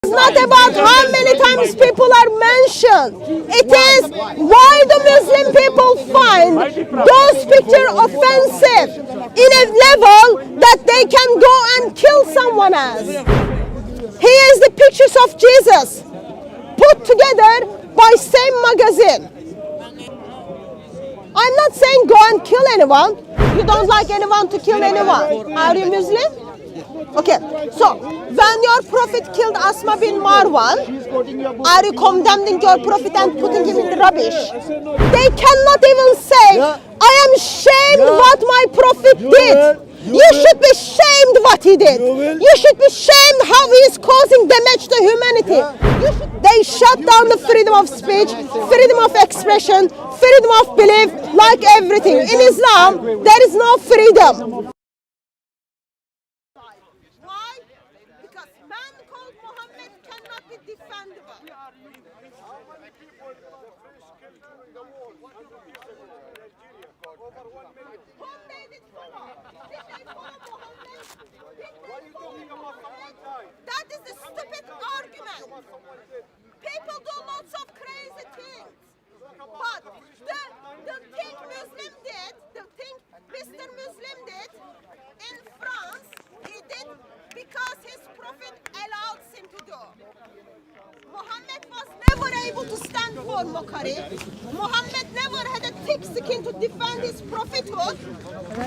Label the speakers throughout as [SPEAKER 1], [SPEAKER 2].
[SPEAKER 1] It's not about how many times people are mentioned. It is why the Muslim people find those pictures offensive in a level that they can go and kill someone else. Here is the pictures of Jesus put together by same magazine. I'm not saying go and kill anyone. You don't like anyone to kill anyone. Are you Muslim? Okay, so when your prophet killed Asma bin Marwan, are you condemning your prophet and putting him in the rubbish? They cannot even say, I am ashamed what my prophet did. You should be shamed what he did. You should be shamed how he is causing damage to humanity. They shut down the freedom of speech, freedom of expression, freedom of belief, like everything. In Islam, there is no freedom. Why? Because man called Muhammad cannot be defendable. Whom they did follow? Did they follow Muhammad? That is a stupid argument. People do lots of crazy things. But the thing Muslim did, the thing Mr. Muslim did in France, he did because his prophet allowed him to do. Muhammad was never able to stand for mockery. Muhammad never had a thick skin to defend his prophethood.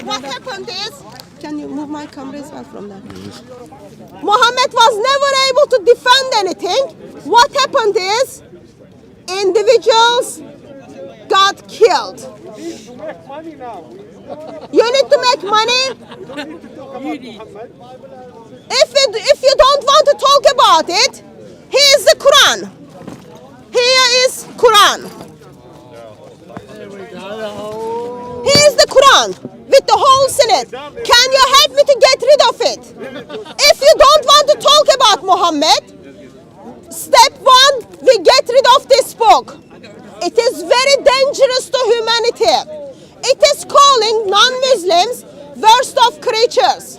[SPEAKER 1] What happened is, can you move my camera as well from there? Muhammad was never able to defend anything. What happened is, individuals got killed. You need to make money. If you don't want to talk about it, here is the Quran. Here is Quran. Here is the Quran with the holes in it. Can you help me to get rid of it? If you don't want to talk about Muhammad, step one, we get rid of this book. It is very dangerous to humanity. It is calling non-Muslims worst of creatures.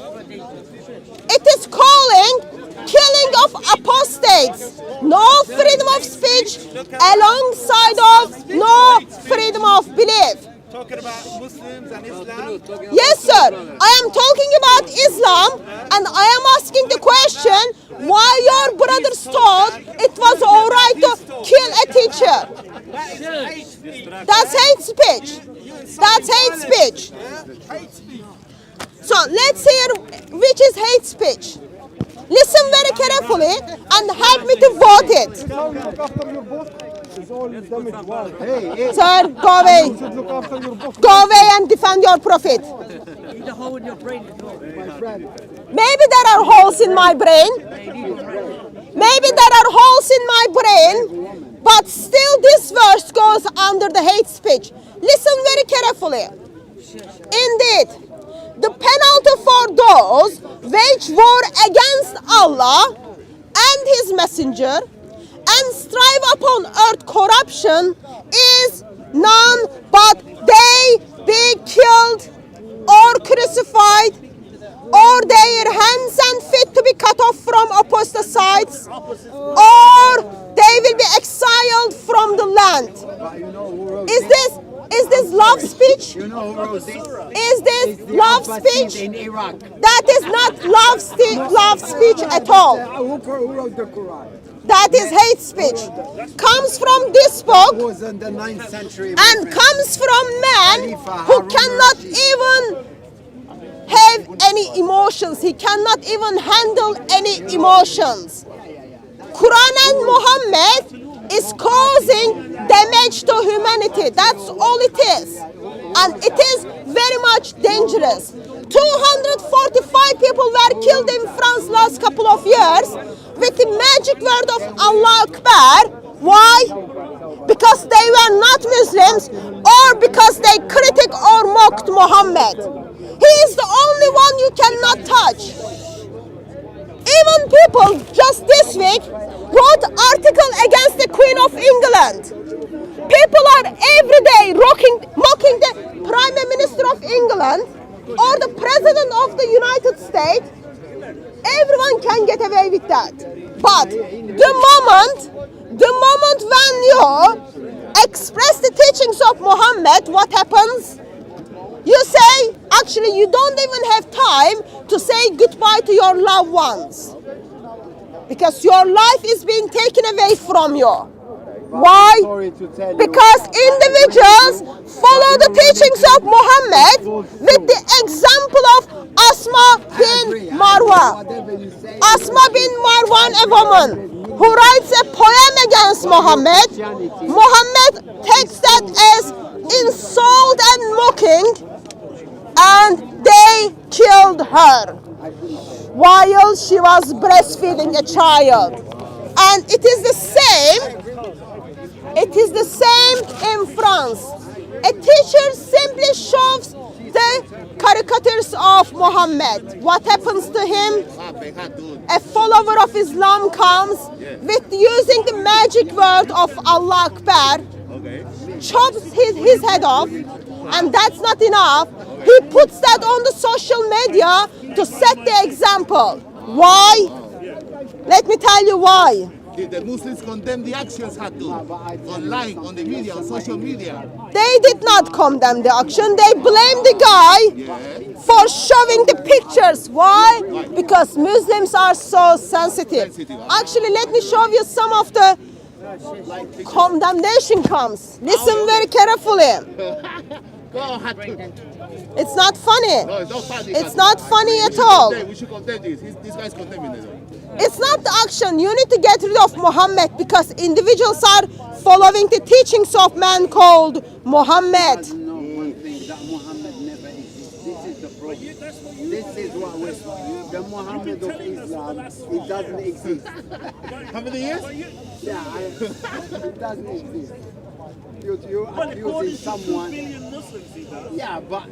[SPEAKER 1] It is calling killing of apostates. No freedom of speech alongside of no freedom of belief.
[SPEAKER 2] Talking about Muslims and Islam?
[SPEAKER 1] Yes, sir. I am talking about Islam, and I am asking the question why your brothers thought it was all right to kill a teacher. That's hate speech. That's hate speech. So let's hear which is hate speech. Listen very carefully and help me to vote it. Sir, go away. Go away and defend your prophet. Maybe there are holes in my brain. Maybe there are holes in my brain, but still this verse goes under the hate speech. Listen very carefully. Indeed, the penalty for those wage war against Allah and His Messenger and strive upon earth corruption is none but they be killed or crucified, or their hands and feet to be cut off from apostatites, or they will be exiled from the land. Is this love speech? Is this love speech?
[SPEAKER 3] In Iraq.
[SPEAKER 1] That is not love speech at all.
[SPEAKER 3] Who wrote the Quran?
[SPEAKER 1] That is hate speech. Comes from this book
[SPEAKER 3] Was in the 9th century.
[SPEAKER 1] and comes from men who cannot even have any emotions. He cannot even handle any emotions. Quran and Muhammad is causing damage to humanity. That's all it is. And it is very much dangerous. 245 people were killed in France last couple of years with the magic word of Allah Akbar. Why? Because they were not Muslims or because they critic or mocked Muhammad. He is the only one you cannot touch. Even people just this week wrote article against the Queen of England. People are every day mocking the Prime Minister of England or the President of the United States Everyone can get away with that. But the moment when you express the teachings of Muhammad, what happens? You say, actually, you don't even have time to say goodbye to your loved ones. Because your life is being taken away from you. Why? Because individuals follow the teachings of Muhammad with the example of Asma bin Marwan. Asma bin Marwan, a woman who writes a poem against Muhammad. Muhammad takes that as insult and mocking, and they killed her while she was breastfeeding a child. And it is the same in France. A teacher simply shows the caricatures of Muhammad. What happens to him? A follower of Islam comes with using the magic word of Allah Akbar, chops his head off, and that's not enough. He puts that on the social media to set the example. Why? Let me tell you why.
[SPEAKER 2] The Muslims condemn the actions Hatun online, on the media, on social media.
[SPEAKER 1] They did not condemn the action. They blamed the guy for showing the pictures. Why? Because Muslims are so sensitive. Actually, let me show you some of the condemnation comes. Listen very carefully.
[SPEAKER 2] Go on, Hatun.
[SPEAKER 1] It's not funny.
[SPEAKER 2] No, it's not funny.
[SPEAKER 1] It's not funny at all.
[SPEAKER 2] We should condemn this. This guy's condemning it.
[SPEAKER 1] It's not the action. You need to get rid of Muhammad because individuals are following the teachings of man called Muhammad.
[SPEAKER 3] No, one thing, that Muhammad never exists. This is the problem. This is what we're... The Muhammad of Islam, it doesn't exist.
[SPEAKER 2] How many years?
[SPEAKER 3] Yeah, it doesn't exist. You're accusing someone. Yeah, but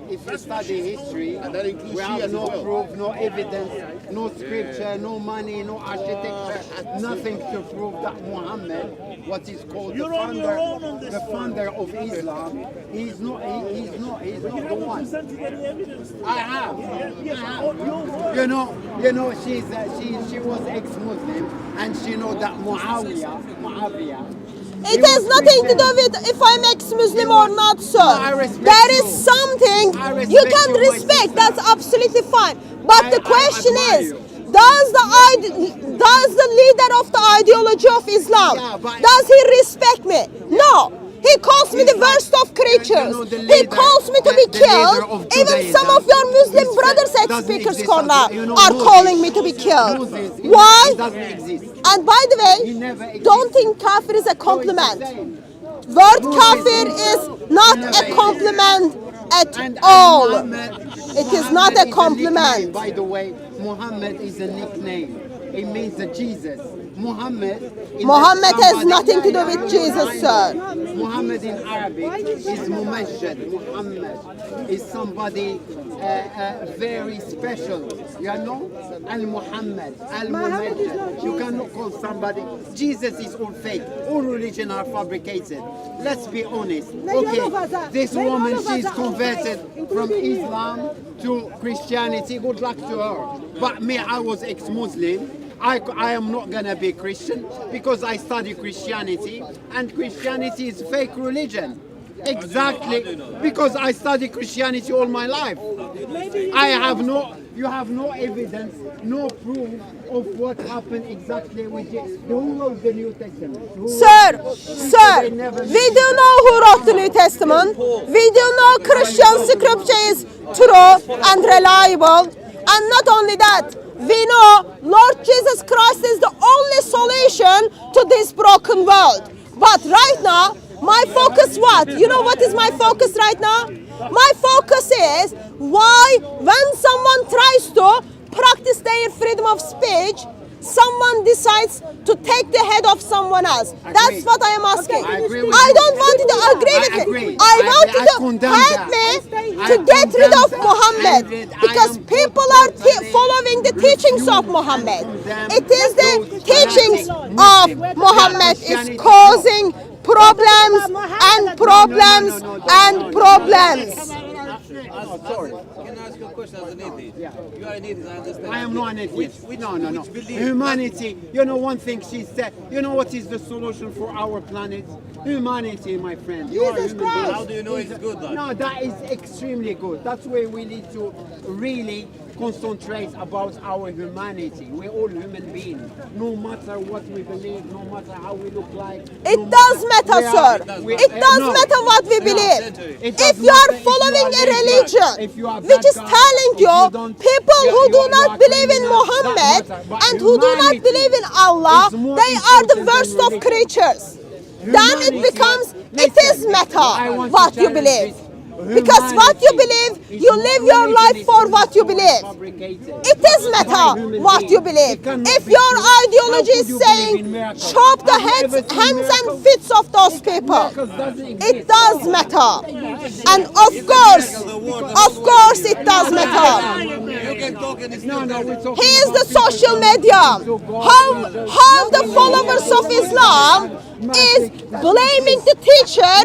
[SPEAKER 3] if you study history,
[SPEAKER 2] And that includes
[SPEAKER 3] we
[SPEAKER 2] Shias
[SPEAKER 3] have
[SPEAKER 2] as
[SPEAKER 3] no
[SPEAKER 2] well.
[SPEAKER 3] proof, no evidence, no scripture, no money, no architecture, nothing to prove that Muhammad, what is called the founder of Islam, he's not the one. I have. You know, she was ex-Muslim, and she know that Muawiyah.
[SPEAKER 1] It has nothing to do with if I'm ex-Muslim or not, sir. There is something you can respect. That's absolutely fine. But the question is, does the leader of the ideology of Islam, does he respect me? No. He calls me the worst of creatures. He calls me to be killed. Even some of your Muslim brothers at Speaker's Corner are calling me to be killed. Why? And by the way, don't think kafir is a compliment. Word kafir is not a compliment at all. It is not a compliment.
[SPEAKER 3] By the way, Muhammad is a nickname. It means Jesus. Muhammad
[SPEAKER 1] has nothing to do with Jesus, sir.
[SPEAKER 3] Muhammad in Arabic is Mumajjad. Muhammad is somebody very special. You know? Al-Muhammad, Al-Mumajjad. You cannot call somebody. Jesus is all fake. All religion are fabricated. Let's be honest. Okay, this woman, she's converted from Islam to Christianity. Good luck to her. But me, I was ex-Muslim. I am not gonna be Christian because I study Christianity, and Christianity is fake religion. Exactly, because I study Christianity all my life. You have no evidence, no proof of what happened exactly with Jesus. Who wrote the New Testament?
[SPEAKER 1] Sir, we do know who wrote the New Testament. We do know Christian scripture is true and reliable. And not only that, we know Lord Jesus Christ is the only solution to this broken world. But right now, my focus what? You know what is my focus right now? My focus is why when someone tries to practice their freedom of speech, someone decides to take the head of someone else. That's what I am asking. I don't want you to agree with me. I want you to help me to get rid of Muhammad, because people are following the teachings of Muhammad. It is the teachings of Muhammad is causing problems and problems and problems.
[SPEAKER 3] Sorry.
[SPEAKER 4] Can I ask you a question as an atheist?
[SPEAKER 3] Yeah.
[SPEAKER 4] You are an atheist, I understand.
[SPEAKER 3] I am not an atheist. No.
[SPEAKER 4] which belief-
[SPEAKER 3] Humanity. You know one thing she said. You know what is the solution for our planet? Humanity, my friend. You are
[SPEAKER 1] Jesus
[SPEAKER 3] human being.
[SPEAKER 1] Christ.
[SPEAKER 4] How do you know it's good, though?
[SPEAKER 3] No, that is extremely good. That's where we need to really concentrate about our humanity. We're all human beings. No matter what we believe, no matter how we look like.
[SPEAKER 1] It
[SPEAKER 3] no
[SPEAKER 1] does
[SPEAKER 3] matter-
[SPEAKER 1] matter,
[SPEAKER 3] we are-
[SPEAKER 1] sir.
[SPEAKER 3] we-
[SPEAKER 1] It does
[SPEAKER 3] no.
[SPEAKER 1] matter what we
[SPEAKER 3] No.
[SPEAKER 1] believe.
[SPEAKER 3] It does
[SPEAKER 1] If you are
[SPEAKER 3] matter if
[SPEAKER 1] following
[SPEAKER 3] you
[SPEAKER 1] a
[SPEAKER 3] are
[SPEAKER 1] religion
[SPEAKER 3] if you are
[SPEAKER 1] which
[SPEAKER 3] bad
[SPEAKER 1] is
[SPEAKER 3] guy,
[SPEAKER 1] telling
[SPEAKER 3] if
[SPEAKER 1] you
[SPEAKER 3] don't-
[SPEAKER 1] people
[SPEAKER 3] you-
[SPEAKER 1] who
[SPEAKER 3] you
[SPEAKER 1] do
[SPEAKER 3] are
[SPEAKER 1] not believe in
[SPEAKER 3] criminal,
[SPEAKER 1] Muhammad
[SPEAKER 3] that matter. But
[SPEAKER 1] and who do not
[SPEAKER 3] humanity
[SPEAKER 1] believe in Allah,
[SPEAKER 3] is more
[SPEAKER 1] they are the
[SPEAKER 3] important
[SPEAKER 1] worst
[SPEAKER 3] than
[SPEAKER 1] of
[SPEAKER 3] religion.
[SPEAKER 1] creatures. Then it
[SPEAKER 3] Humanity-
[SPEAKER 1] becomes, it
[SPEAKER 3] Listen,
[SPEAKER 1] is matter
[SPEAKER 3] I want to
[SPEAKER 1] what you
[SPEAKER 3] challenge
[SPEAKER 1] believe.
[SPEAKER 3] this.
[SPEAKER 1] Because what you
[SPEAKER 3] Humanity
[SPEAKER 1] believe,
[SPEAKER 3] is
[SPEAKER 1] you
[SPEAKER 3] more
[SPEAKER 1] live your
[SPEAKER 3] religion
[SPEAKER 1] life
[SPEAKER 3] is
[SPEAKER 1] for
[SPEAKER 3] so
[SPEAKER 1] what you believe.
[SPEAKER 3] fabricated.
[SPEAKER 1] It is matter
[SPEAKER 3] Human
[SPEAKER 1] what
[SPEAKER 3] being.
[SPEAKER 1] you believe.
[SPEAKER 3] It cannot
[SPEAKER 1] If
[SPEAKER 3] be
[SPEAKER 1] your
[SPEAKER 3] true.
[SPEAKER 1] ideology
[SPEAKER 3] How
[SPEAKER 1] is
[SPEAKER 3] could you believe in
[SPEAKER 1] saying
[SPEAKER 3] miracles?
[SPEAKER 1] chop the
[SPEAKER 3] Have you
[SPEAKER 1] heads,
[SPEAKER 3] ever seen
[SPEAKER 1] hands and
[SPEAKER 3] miracles?
[SPEAKER 1] feet of those people,
[SPEAKER 3] Miracles doesn't
[SPEAKER 1] it
[SPEAKER 3] exist.
[SPEAKER 1] does matter. And of course it does matter.
[SPEAKER 4] You can talk and it's
[SPEAKER 3] No,
[SPEAKER 4] not
[SPEAKER 3] we're talking
[SPEAKER 1] He is
[SPEAKER 3] about
[SPEAKER 1] the
[SPEAKER 3] people
[SPEAKER 1] social
[SPEAKER 3] coming
[SPEAKER 1] media.
[SPEAKER 3] to God,
[SPEAKER 1] How the followers of Islam is blaming the teacher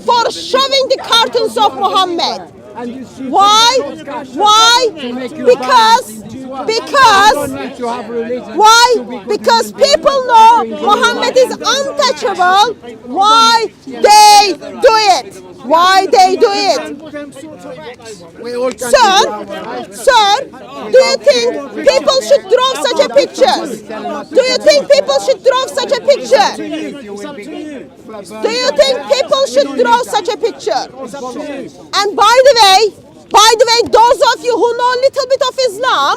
[SPEAKER 1] for showing the cartoons of Muhammad.
[SPEAKER 3] And you shoot
[SPEAKER 1] Why?
[SPEAKER 3] those guys
[SPEAKER 1] Why?
[SPEAKER 3] to make you
[SPEAKER 1] Because
[SPEAKER 3] balance in this world.
[SPEAKER 1] because
[SPEAKER 3] You don't need to have religion
[SPEAKER 1] why?
[SPEAKER 3] to be good
[SPEAKER 1] Because
[SPEAKER 3] human beings.
[SPEAKER 1] people know Muhammad is untouchable. Why they do it? Why they do it?
[SPEAKER 3] We all can
[SPEAKER 1] Sir,
[SPEAKER 3] do our right.
[SPEAKER 1] sir, do you think people should draw such a picture? Do you think people should draw such a picture? Do you think people should draw such a picture? And by the way, those of you who know a little bit of Islam,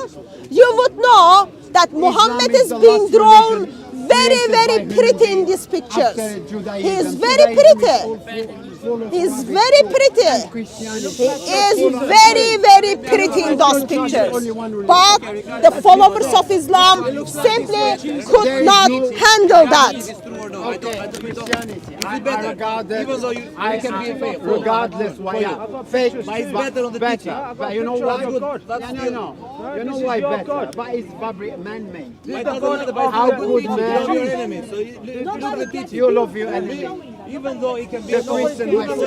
[SPEAKER 1] you would know that Muhammad is being drawn very pretty in these pictures. He is very pretty. He is very pretty. He is very pretty in those pictures. But the followers of Islam simply could not handle that.
[SPEAKER 4] It's true or no. I don't
[SPEAKER 3] Christianity. I
[SPEAKER 4] better?
[SPEAKER 3] regard it.
[SPEAKER 4] Even though you can be fake.
[SPEAKER 3] Regardless why, yeah. Fake,
[SPEAKER 4] But it's better on the teaching.
[SPEAKER 3] But you know why?
[SPEAKER 4] That's
[SPEAKER 3] No. You know why better? But it's man-made.
[SPEAKER 4] It doesn't matter, but
[SPEAKER 3] How
[SPEAKER 4] it's
[SPEAKER 3] good
[SPEAKER 4] teaching.
[SPEAKER 3] man.
[SPEAKER 4] You love your enemy. So you look at the teaching.
[SPEAKER 3] You love your enemy.
[SPEAKER 4] Even though it can be
[SPEAKER 3] The
[SPEAKER 4] a false.
[SPEAKER 3] Christian, my friend.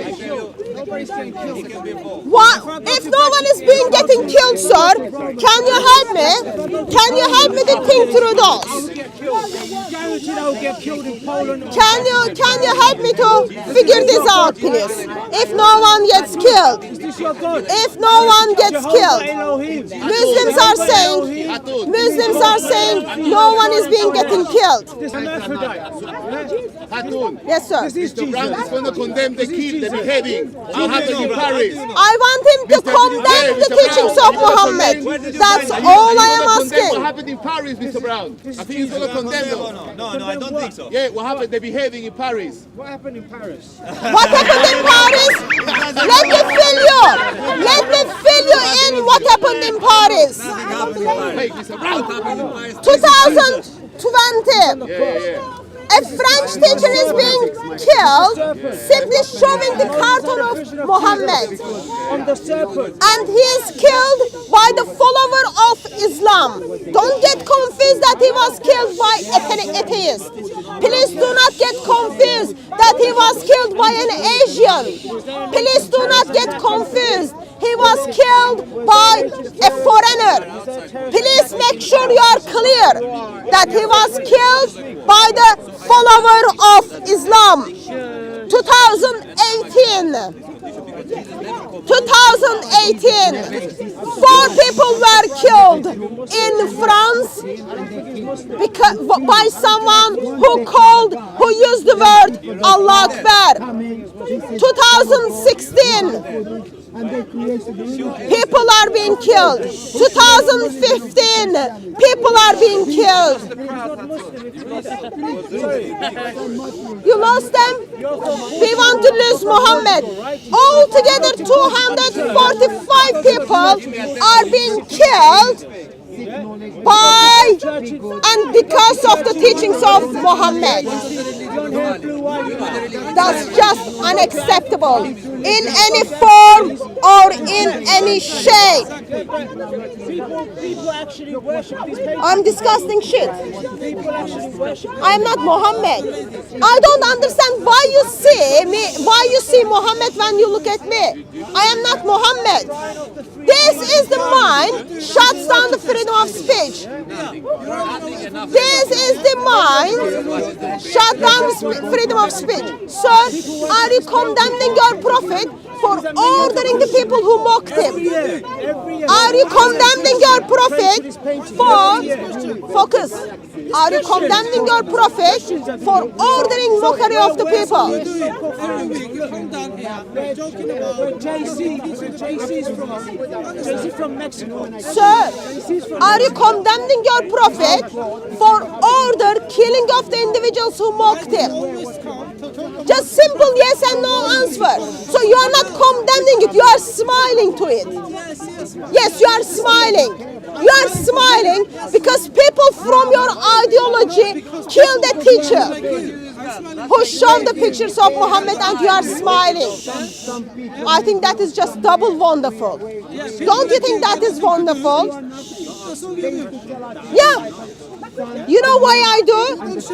[SPEAKER 4] It can be a false.
[SPEAKER 1] What? If no one is being getting killed, sir, can you help me? Can you help me to think through those?
[SPEAKER 5] Guaranteed I will get killed in Poland.
[SPEAKER 1] Can you help me to figure this out, please? If no one gets killed,
[SPEAKER 5] Is this your God?
[SPEAKER 1] if no one gets
[SPEAKER 5] Jehovah
[SPEAKER 1] killed,
[SPEAKER 5] Elohim.
[SPEAKER 1] Muslims are saying no one is being getting killed.
[SPEAKER 5] This an Aphrodite.
[SPEAKER 2] Hatun,
[SPEAKER 1] Yes, sir.
[SPEAKER 2] Mr. Brown is going to condemn the kill, the beheading. What happened in Paris?
[SPEAKER 1] I want him to condemn the teachings of Muhammad. That's all I am
[SPEAKER 2] What
[SPEAKER 1] asking.
[SPEAKER 2] happened in Paris, Mr. Brown? I think he's going to condemn them.
[SPEAKER 6] No, I don't think so.
[SPEAKER 2] Yeah, what happened? The beheading in Paris.
[SPEAKER 5] What happened in Paris?
[SPEAKER 1] What happened in Paris? Let me fill you. Let me fill you in what happened in Paris.
[SPEAKER 2] Hey, Mr. Brown.
[SPEAKER 1] 2020. A French teacher is being killed simply showing the cartoon of Muhammad.
[SPEAKER 5] On the serpent.
[SPEAKER 1] And he is killed by the follower of Islam. Don't get confused that he was killed by atheist. Please do not get confused that he was killed by an Asian. Please do not get confused. He was killed by a foreigner. Please make sure you are clear that he was killed by the follower of Islam. 2018. 2018, 4 people were killed in France by someone who used the word Allah Akbar. 2016, people are being killed. 2015, people are being killed. You lost them? We want to lose Muhammad. Altogether, 245 people are being killed by and because of the teachings of Muhammad. That's just unacceptable in any form or in any shape.
[SPEAKER 5] People actually worship these paintings.
[SPEAKER 1] I'm disgusting shit.
[SPEAKER 5] People actually worship.
[SPEAKER 1] I am not Muhammad. I don't understand why you see me, why you see Muhammad when you look at me. I am not Muhammad. This is the mind shuts down the freedom of speech. This is the mind shut down freedom of speech. Sir, are you condemning your prophet for ordering the people who mocked him? Are you condemning your prophet for focus? Are you condemning your prophet for ordering mockery of the people?
[SPEAKER 5] JC from Mexico.
[SPEAKER 1] Sir, are you condemning your prophet for order killing of the individuals who mocked him? Just simple yes and no answer. So you are not condemning it, you are smiling to it. Yes, you are smiling. You are smiling because people from your ideology killed a teacher who showed the pictures of Muhammad and you are smiling. I think that is just double wonderful. Don't you think that is wonderful? Yeah. You know why I do?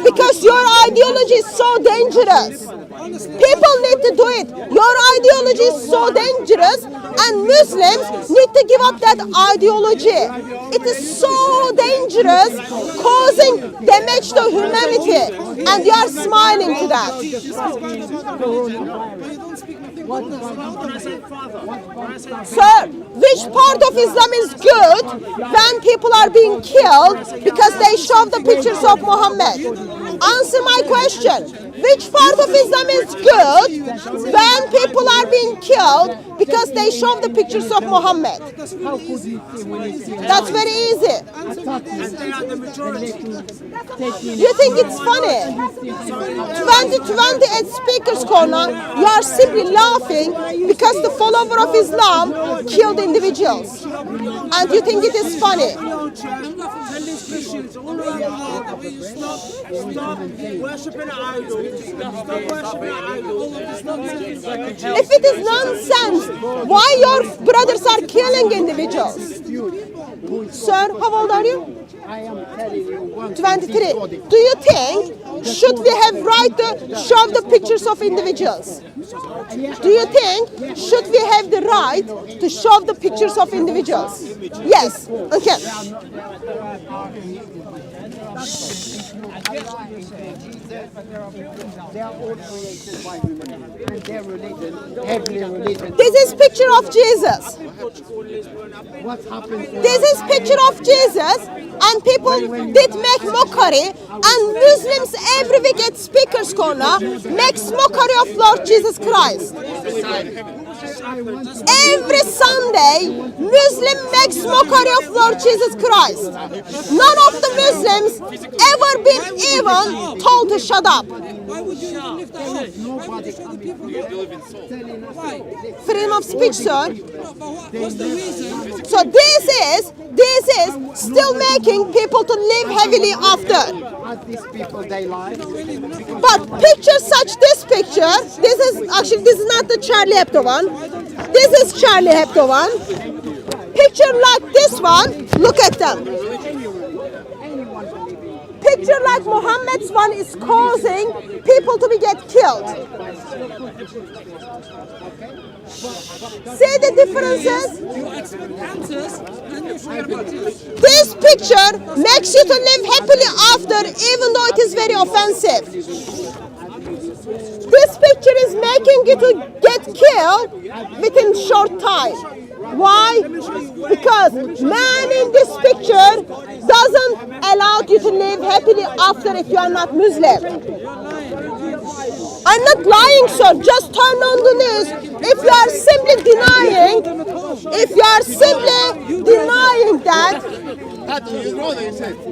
[SPEAKER 1] Because your ideology is so dangerous. People need to do it. Your ideology is so dangerous and Muslims need to give up that ideology. It is so dangerous, causing damage to humanity, and you are smiling to that. Sir, which part of Islam is good when people are being killed because they show the pictures of Muhammad? Answer my question. Which part of Islam is good when people are being killed because they show the pictures of Muhammad? That's very easy. You think it's funny? 2020 at Speaker's Corner, you are simply laughing because the follower of Islam killed individuals. And you think it is funny? If it is nonsense, why your brothers are killing individuals? Sir, how old are you?
[SPEAKER 3] I am telling you
[SPEAKER 1] 23. Do you think should we have right to show the pictures of individuals? Do you think should we have the right to show the pictures of individuals? Yes. Okay.
[SPEAKER 3] They are all created by humanity, and their religion, every religion.
[SPEAKER 1] This is picture of Jesus.
[SPEAKER 3] What happened?
[SPEAKER 1] This is picture of Jesus, and people did make mockery, and Muslims every week at Speaker's Corner makes mockery of Lord Jesus Christ. Every Sunday, Muslim makes mockery of Lord Jesus Christ. None of the Muslims ever been even told to shut up.
[SPEAKER 6] Why would you even lift that up? Nobody can be
[SPEAKER 1] Freedom of speech, sir.
[SPEAKER 6] What's the reason?
[SPEAKER 1] So this is still making people to live heavily after.
[SPEAKER 3] As these people, they lie.
[SPEAKER 1] But pictures such this picture, this is not the Charlie Hebdo one. This is Charlie Hebdo one. Picture like this one, look at them. Picture like Muhammad's one is causing people to get killed. See the differences?
[SPEAKER 6] You expect answers and you forget about it.
[SPEAKER 1] This picture makes you to live happily after, even though it is very offensive. This picture is making you to get killed within short time. Why? Because man in this picture doesn't allow you to live happily after if you are not Muslim. I'm not lying, sir. Just turn on the news. If you are simply denying that,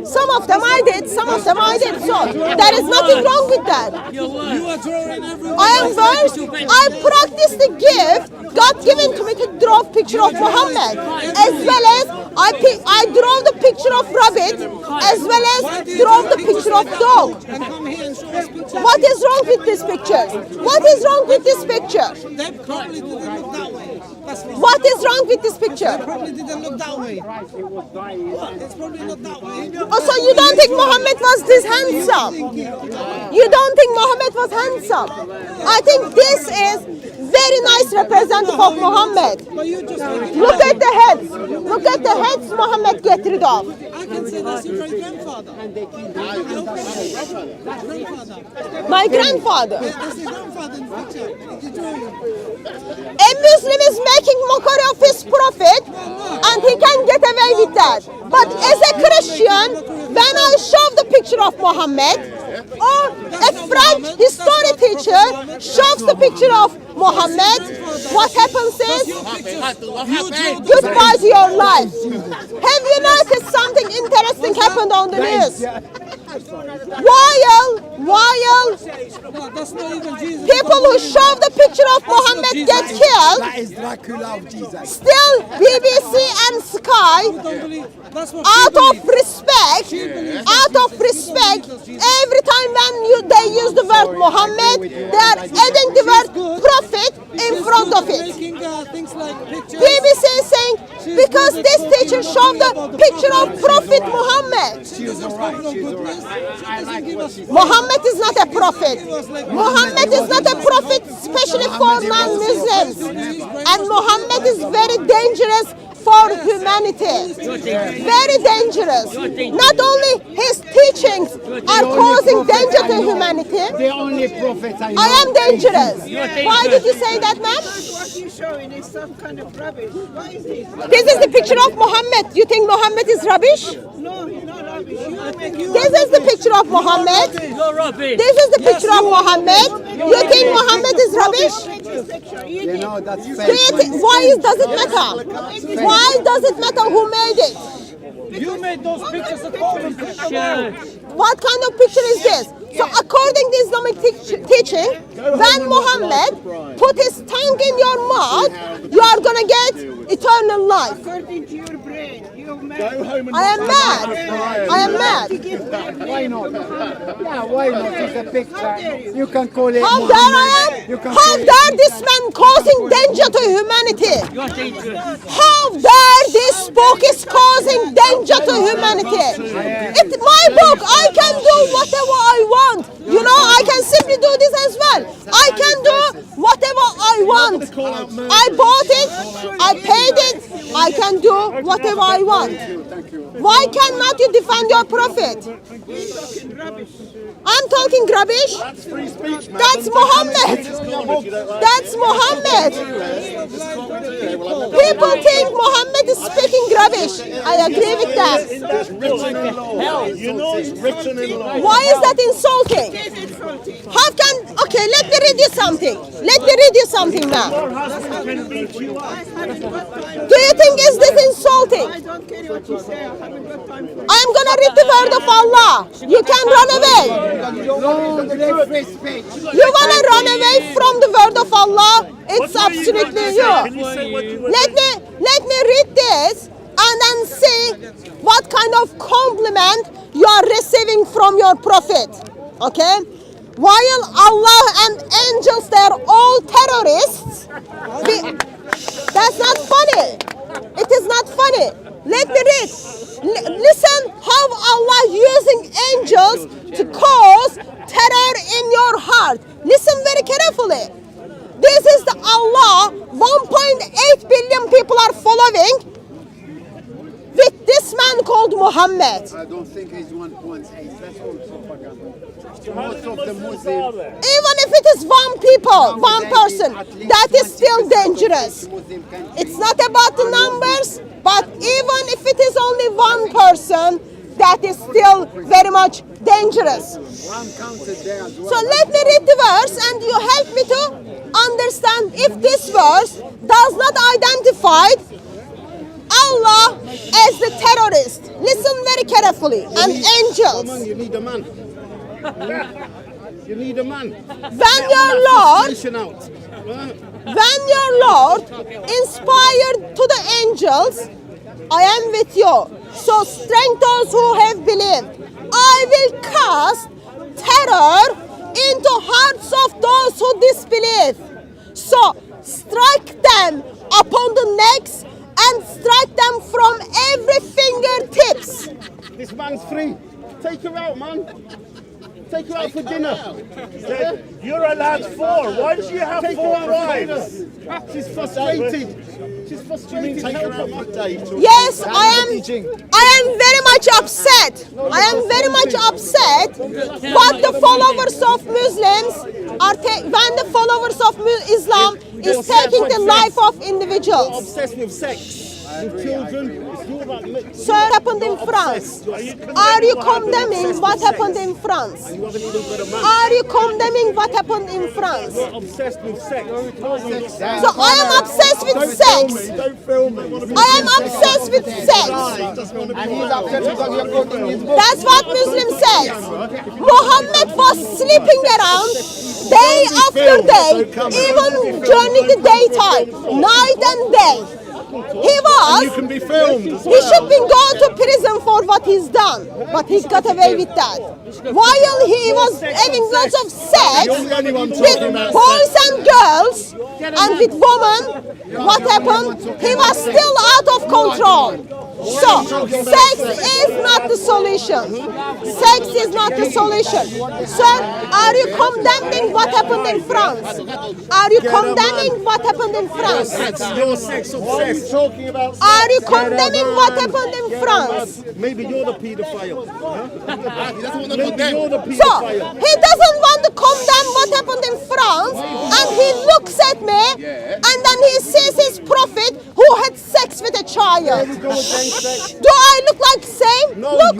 [SPEAKER 1] some of them I did, some of them I did. So there is nothing wrong with that.
[SPEAKER 6] You are drawing everyone.
[SPEAKER 1] I am versed. I practice the gift God given to me to draw a picture of Muhammad, as well as I draw the picture of rabbit, as well as draw the picture of dog.
[SPEAKER 6] And come here and show us pictures.
[SPEAKER 1] What is wrong with this picture? What is wrong with this picture?
[SPEAKER 6] They probably didn't look that way. That's what.
[SPEAKER 1] What is wrong with this picture?
[SPEAKER 6] Probably didn't look that way. It's probably not that way.
[SPEAKER 1] Oh, so you don't think Muhammad was this handsome? You don't think Muhammad was handsome? I think this is very nice representative of Muhammad.
[SPEAKER 6] But you just
[SPEAKER 1] Look at the heads. Look at the heads Muhammad get rid of.
[SPEAKER 6] I can say that's your great grandfather. Grandfather.
[SPEAKER 1] My grandfather.
[SPEAKER 6] That's his grandfather in the picture. Did you know?
[SPEAKER 1] A Muslim is making mockery of his prophet and he can get away with that. But as a Christian, when I show the picture of Muhammad, or a French history teacher shows the picture of Muhammad, what happens is, goodbye to your life. Have you noticed something interesting happened on the news? While
[SPEAKER 6] No, that's not even Jesus.
[SPEAKER 1] people who show the picture of Muhammad get killed,
[SPEAKER 3] That is Dracula of Jesus.
[SPEAKER 1] still BBC and Sky,
[SPEAKER 6] Don't believe. That's what
[SPEAKER 1] out of respect, every time when they use the word Muhammad, they are adding the word prophet in front of it.
[SPEAKER 6] Making things like pictures.
[SPEAKER 1] BBC is saying, because this teacher showed the picture of Prophet Muhammad.
[SPEAKER 6] She's alright. She's alright. I like what she
[SPEAKER 1] Muhammad is not a prophet. Muhammad is not a prophet, especially for non-Muslims. And Muhammad is very dangerous for humanity. Very dangerous. Not only his teachings are causing danger to humanity,
[SPEAKER 3] The only prophet I know.
[SPEAKER 1] I am dangerous. Why did you say that, ma'am?
[SPEAKER 5] What you're showing is some kind of rubbish. What is this?
[SPEAKER 1] This is the picture of Muhammad. You think Muhammad is rubbish?
[SPEAKER 5] No, you're not rubbish. You're making
[SPEAKER 1] This is the picture of Muhammad.
[SPEAKER 6] You're rubbish.
[SPEAKER 1] This is the picture of Muhammad. You think Muhammad is rubbish?
[SPEAKER 5] this picture. You
[SPEAKER 3] You
[SPEAKER 5] did.
[SPEAKER 3] know, that's
[SPEAKER 1] Do you
[SPEAKER 3] fake.
[SPEAKER 1] think, does it matter? Why does it matter who made it?
[SPEAKER 6] You made those pictures of all the pictures.
[SPEAKER 1] What kind of picture is this? So according to Islamic teaching, when Muhammad put his tongue in your mouth, you are going to get eternal life.
[SPEAKER 5] According to your brain, you're mad.
[SPEAKER 1] I am mad. I am mad.
[SPEAKER 3] Why not? Yeah, why not? It's a picture. You can call it.
[SPEAKER 1] How dare I am?
[SPEAKER 3] You can
[SPEAKER 1] How
[SPEAKER 3] call it.
[SPEAKER 1] dare this man causing danger to humanity? How dare this book is causing danger to humanity? It's my book. I can do whatever I want. You know, I can simply do this as well. I can do whatever I want. I bought it. I paid it. I can do whatever I want. Why cannot you defend your prophet? I'm talking rubbish.
[SPEAKER 2] That's free speech, man.
[SPEAKER 1] That's Muhammad. That's Muhammad. People think Muhammad is speaking rubbish. I agree with that.
[SPEAKER 2] That's written in law. You know it's written in law.
[SPEAKER 1] Why is that insulting? How can, okay, let me read you something. Let me read you something now. Do you think is this insulting?
[SPEAKER 5] I don't care what you say. I haven't got time for it.
[SPEAKER 1] I'm gonna read the word of Allah. You can run away.
[SPEAKER 3] Long live free speech.
[SPEAKER 1] You wanna run away from the word of Allah? It's absolutely you. Let me read this and then see what kind of compliment you are receiving from your prophet. Okay? While Allah and angels, they are all terrorists. That's not funny. It is not funny. Let me read. Listen how Allah using angels to cause terror in your heart. Listen very carefully. This is the Allah 1.8 billion people are following with this man called Muhammad.
[SPEAKER 3] I don't think he's 1.8. That's all propaganda. Most of the Muslims.
[SPEAKER 1] Even if it is one person, that is still dangerous. It's not about the numbers, but even if it is only one person, that is still very much dangerous.
[SPEAKER 3] One counted there as well.
[SPEAKER 1] So let me read the verse and you help me to understand if this verse does not identify Allah as the terrorist. Listen very carefully. And angels.
[SPEAKER 2] You need a man. You need a man.
[SPEAKER 1] When your Lord
[SPEAKER 2] Nation out.
[SPEAKER 1] When your Lord inspired to the angels, I am with you. So strengthen those who have believed. I will cast terror into hearts of those who disbelieve. So strike them upon the necks and strike them from every fingertips.
[SPEAKER 7] This man's free. Take her out, man. Take her out for dinner. Yeah?
[SPEAKER 8] You're allowed 4. Why do you have
[SPEAKER 7] Take
[SPEAKER 8] 4
[SPEAKER 7] her out for dinner.
[SPEAKER 8] wives?
[SPEAKER 7] She's frustrated. She's frustrated.
[SPEAKER 2] Take her out for Dave.
[SPEAKER 1] Yes, I am very much upset. I am very much upset what the followers of Muslims are when the followers of Islam is taking the life of individuals.
[SPEAKER 7] Obsessed with sex. With children. It's all about
[SPEAKER 1] So what happened in France? Are you condemning what happened in France?
[SPEAKER 7] You haven't even got a man.
[SPEAKER 1] Are you condemning what happened in France?
[SPEAKER 7] You're obsessed with sex.
[SPEAKER 1] So I am obsessed with sex.
[SPEAKER 7] Don't film me.
[SPEAKER 1] I am obsessed with sex.
[SPEAKER 3] And he's upset because you're quoting his book.
[SPEAKER 1] That's what Muslim says. Muhammad was sleeping around day after day, even during the daytime, night and day.
[SPEAKER 7] You can be filmed.
[SPEAKER 1] He should be gone to prison for what he's done, but he got away with that. While he was having lots of sex with boys and girls and with women, what happened? He was still out of control. So, sex is not the solution. Sex is not the solution. Sir, are you condemning what happened in France? Are you condemning what happened in France?
[SPEAKER 7] You're sex obsessed. Talking about sex.
[SPEAKER 1] Are you condemning what happened in France?
[SPEAKER 7] Maybe you're the paedophile. Huh?
[SPEAKER 2] He doesn't want to
[SPEAKER 7] Maybe
[SPEAKER 2] condemn.
[SPEAKER 7] you're the
[SPEAKER 1] So,
[SPEAKER 7] paedophile.
[SPEAKER 1] he doesn't want to condemn what happened in France, and he looks at me, and then he sees his prophet who had sex with a child. Do I look like same? Look,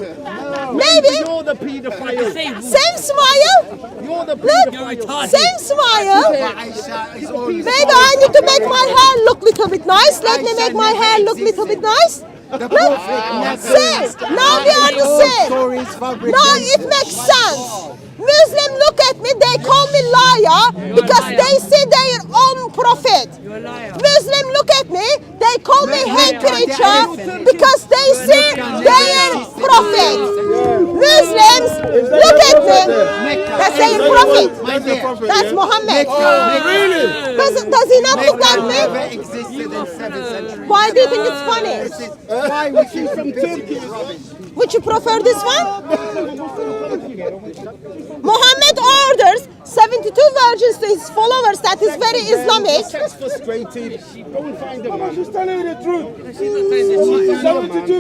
[SPEAKER 1] maybe
[SPEAKER 7] You're the paedophile.
[SPEAKER 1] same smile.
[SPEAKER 7] You're the
[SPEAKER 1] Look,
[SPEAKER 7] paedophile.
[SPEAKER 1] same smile.
[SPEAKER 3] Aisha is always
[SPEAKER 1] Maybe I need to make my hair look little bit nice. Let me make my hair look little bit nice.
[SPEAKER 3] the
[SPEAKER 1] Look,
[SPEAKER 3] prophet never
[SPEAKER 1] same. Now we are the
[SPEAKER 3] all
[SPEAKER 1] same.
[SPEAKER 3] stories fabricated.
[SPEAKER 1] Now it makes sense. Muslim look at me, they call me liar because they see their own prophet. Muslim look at me, they call me hate preacher because they see their prophet. Muslims look at me, that's their prophet. That's Muhammad. Does he not look like me?
[SPEAKER 3] Never existed in 7th century.
[SPEAKER 1] Why do you think it's funny?
[SPEAKER 3] Why we see from Turkey?
[SPEAKER 1] Would you prefer this one? Muhammad orders 72 virgins to his followers. That is very Islamic.
[SPEAKER 7] Sex frustrated. Go and find a man.
[SPEAKER 8] She's telling you the truth.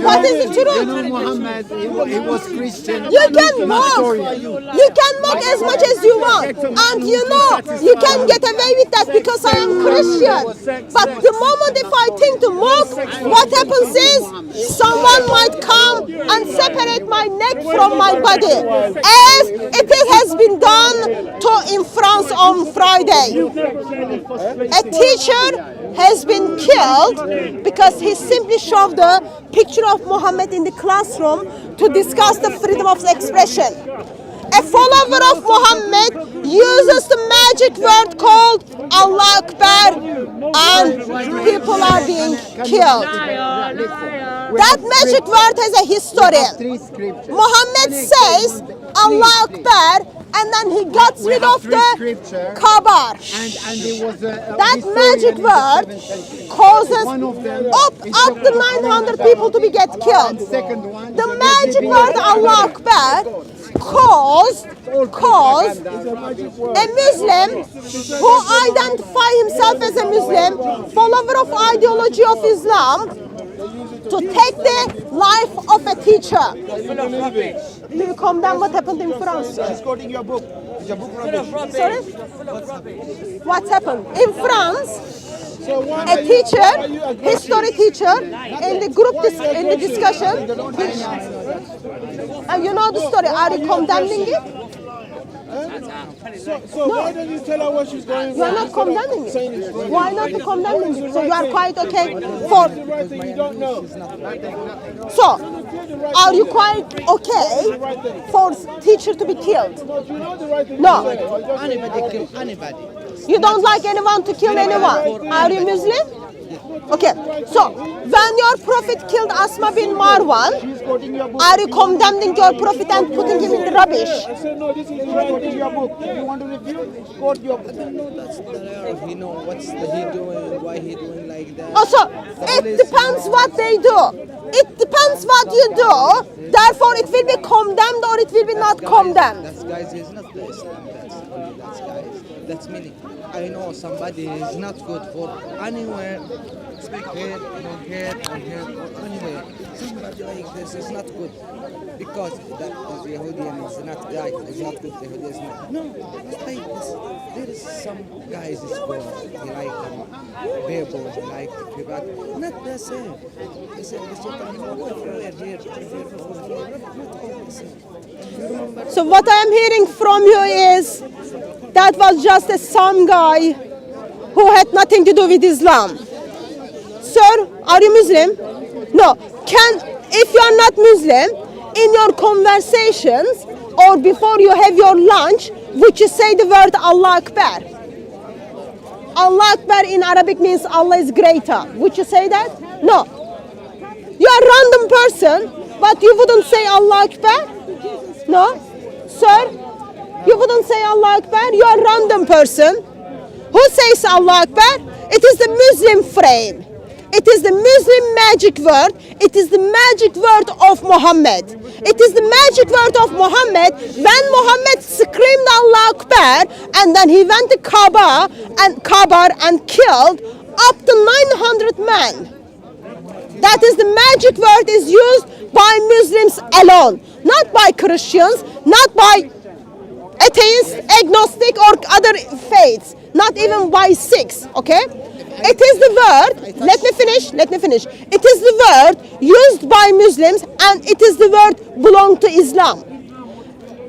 [SPEAKER 1] What is the
[SPEAKER 3] You
[SPEAKER 1] truth?
[SPEAKER 3] know Muhammad, he was Christian.
[SPEAKER 1] You can mock. You can mock as much as you want. And you know, you can get away with that because I am Christian. But the moment if I think to mock, what happens is someone might come and separate my neck from my body. As it has been done in France on Friday. A teacher has been killed because he simply showed the picture of Muhammad in the classroom to discuss the freedom of expression. A follower of Muhammad uses the magic word called Allah Akbar and people are being killed. That magic word has a history.
[SPEAKER 3] Three scriptures.
[SPEAKER 1] Muhammad says Allah Akbar and then he gets rid of the Kabar.
[SPEAKER 3] And it was
[SPEAKER 1] That magic word causes up to 900 people to be get killed.
[SPEAKER 3] second one.
[SPEAKER 1] The magic word Allah Akbar caused a Muslim who identify himself as a Muslim, follower of ideology of Islam, to take the life of a teacher. Do you condemn what happened in France?
[SPEAKER 7] She's quoting your book. Is your book rubbish?
[SPEAKER 1] Sorry? What happened? In France, a teacher, history teacher, in the group in the discussion, and you know the story. Are you condemning it?
[SPEAKER 8] So why don't you tell her what she's going
[SPEAKER 1] You are not condemning it. Why not condemning it? So you are quite okay for.
[SPEAKER 8] the right thing you don't know?
[SPEAKER 1] So, are you quite okay for teacher to be killed?
[SPEAKER 8] Do you know the right thing?
[SPEAKER 1] No.
[SPEAKER 5] Anybody kill anybody.
[SPEAKER 1] You don't like anyone to kill anyone. Are you Muslim? Okay, so when your prophet killed Asma bin Marwan, are you condemning your prophet and putting him in the rubbish?
[SPEAKER 8] I said, no, this is quoting your book. If you want to refute, quote your book.
[SPEAKER 4] No, that's the Arab. He know what's he doing, why he doing like that.
[SPEAKER 1] Also, it depends what they do. It depends what you do. Therefore, it will be condemned or it will be not condemned.
[SPEAKER 4] That's guys is not the Islam. That's guys. That's meaning. I know somebody is not good for anywhere. Here, here, and here, or anywhere. Somebody like this is not good because that the Yahudian is not right. It's not good. The Yahudi is not. No, it's like this. There is some guys is good. He like people, he like people. Not the same. The Shaitan everywhere here, not all the same.
[SPEAKER 1] So what I am hearing from you is that was just some guy who had nothing to do with Islam. Sir, are you Muslim? No. If you are not Muslim, in your conversations or before you have your lunch, would you say the word Allah Akbar? Allah Akbar in Arabic means Allah is greater. Would you say that? No. You are a random person, but you wouldn't say Allah Akbar? No? Sir, you wouldn't say Allah Akbar? You are a random person. Who says Allah Akbar? It is the Muslim frame. It is the Muslim magic word. It is the magic word of Muhammad. It is the magic word of Muhammad. When Muhammad screamed Allah Akbar and then he went to Kaaba and killed up to 900 men. That is the magic word is used by Muslims alone, not by Christians, not by atheists, agnostic or other faiths, not even by Sikhs, okay? It is the word, let me finish. It is the word used by Muslims and it is the word belong to Islam.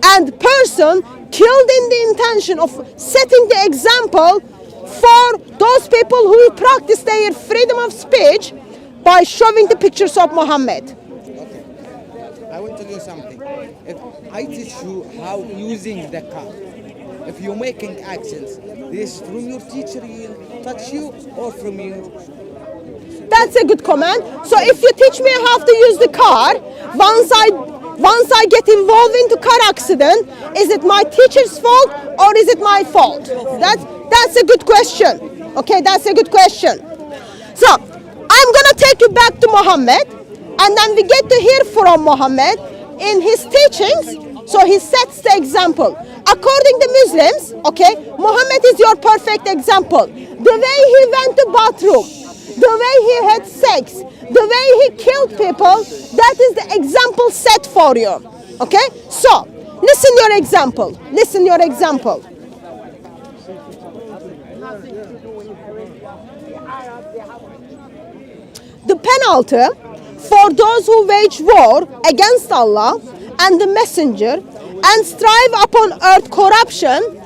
[SPEAKER 1] And person killed in the intention of setting the example for those people who practice their freedom of speech by showing the pictures of Muhammad.
[SPEAKER 4] I will tell you something. If I teach you how using the car, if you're making accents, this from your teacher will touch you or from you?
[SPEAKER 1] That's a good comment. So if you teach me how to use the car, once I get involved into car accident, is it my teacher's fault or is it my fault? That's a good question. Okay, that's a good question. So I'm gonna take you back to Muhammad, and then we get to hear from Muhammad in his teachings. So he sets the example. According to Muslims, okay, Muhammad is your perfect example. The way he went to bathroom, the way he had sex, the way he killed people, that is the example set for you. Okay? So, listen your example. Listen your example. The penalty for those who wage war against Allah and the Messenger and strive upon earth corruption.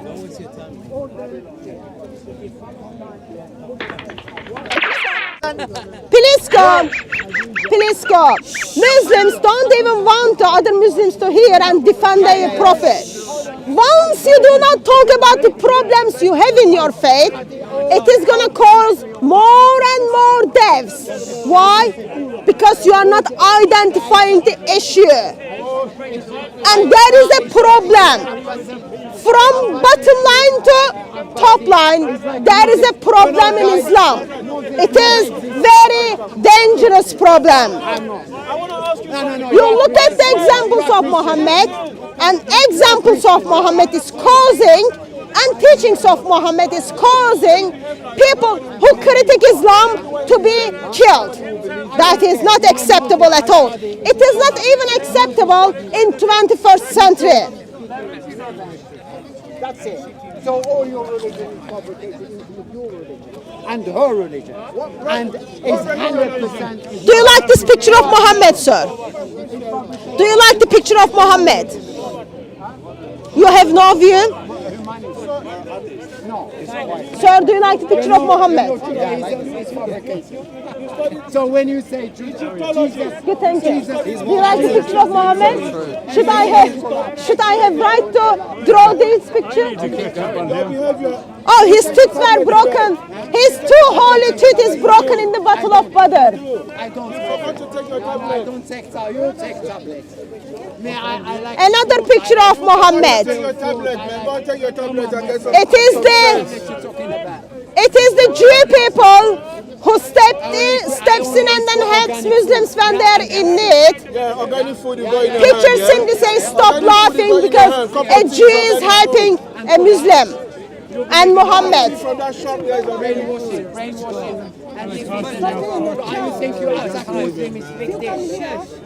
[SPEAKER 1] Please come. Please come. Muslims don't even want other Muslims to hear and defend their prophet. Once you do not talk about the problems you have in your faith, it is going to cause more and more deaths. Why? Because you are not identifying the issue. And there is a problem. From bottom line to top line, there is a problem in Islam. It is very dangerous problem. You look at the examples of Muhammad, and examples of Muhammad is causing, and teachings of Muhammad is causing people who critique Islam to be killed. That is not acceptable at all. It is not even acceptable in 21st century.
[SPEAKER 3] That's it. So all your religion is fabricated into your religion and her religion. And is 100%.
[SPEAKER 1] Do you like this picture of Muhammad, sir? Do you like the picture of Muhammad? You have no view?
[SPEAKER 3] No.
[SPEAKER 1] Sir, do you like the picture of Muhammad?
[SPEAKER 3] So when you say Jesus,
[SPEAKER 1] Good, thank you. Do you like the picture of Muhammad? Should I have right to draw this picture?
[SPEAKER 8] Don't behave
[SPEAKER 1] Oh, his teeth were broken. His two holy teeth is broken in the Battle of Badr.
[SPEAKER 3] I don't take tablets. You take tablets. I like
[SPEAKER 1] Another picture of Muhammad.
[SPEAKER 7] Take your tablet, man. Go and take your tablet and get some.
[SPEAKER 1] It is the Jew people who steps in and then helps Muslims when they are in need.
[SPEAKER 7] Yeah, organic food is going in.
[SPEAKER 1] Pictures simply say stop laughing because a Jew is helping a Muslim and Muhammad.
[SPEAKER 7] From that shop, there's a
[SPEAKER 3] brainwashing. And if you think you are Muslim is big deal.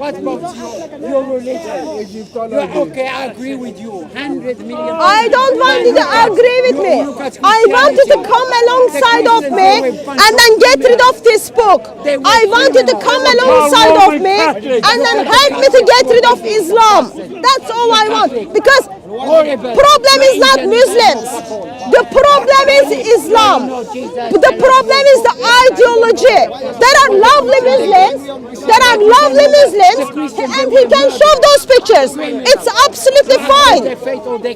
[SPEAKER 3] What about your religion? Okay, I agree with you. 100 million.
[SPEAKER 1] I don't want you to agree with me. I want you to come alongside of me and then get rid of this book. I want you to come alongside of me and then help me to get rid of Islam. That's all I want. Because problem is not Muslims. The problem is Islam. The problem is the ideology. There are lovely Muslims. And he can show those pictures. It's absolutely fine.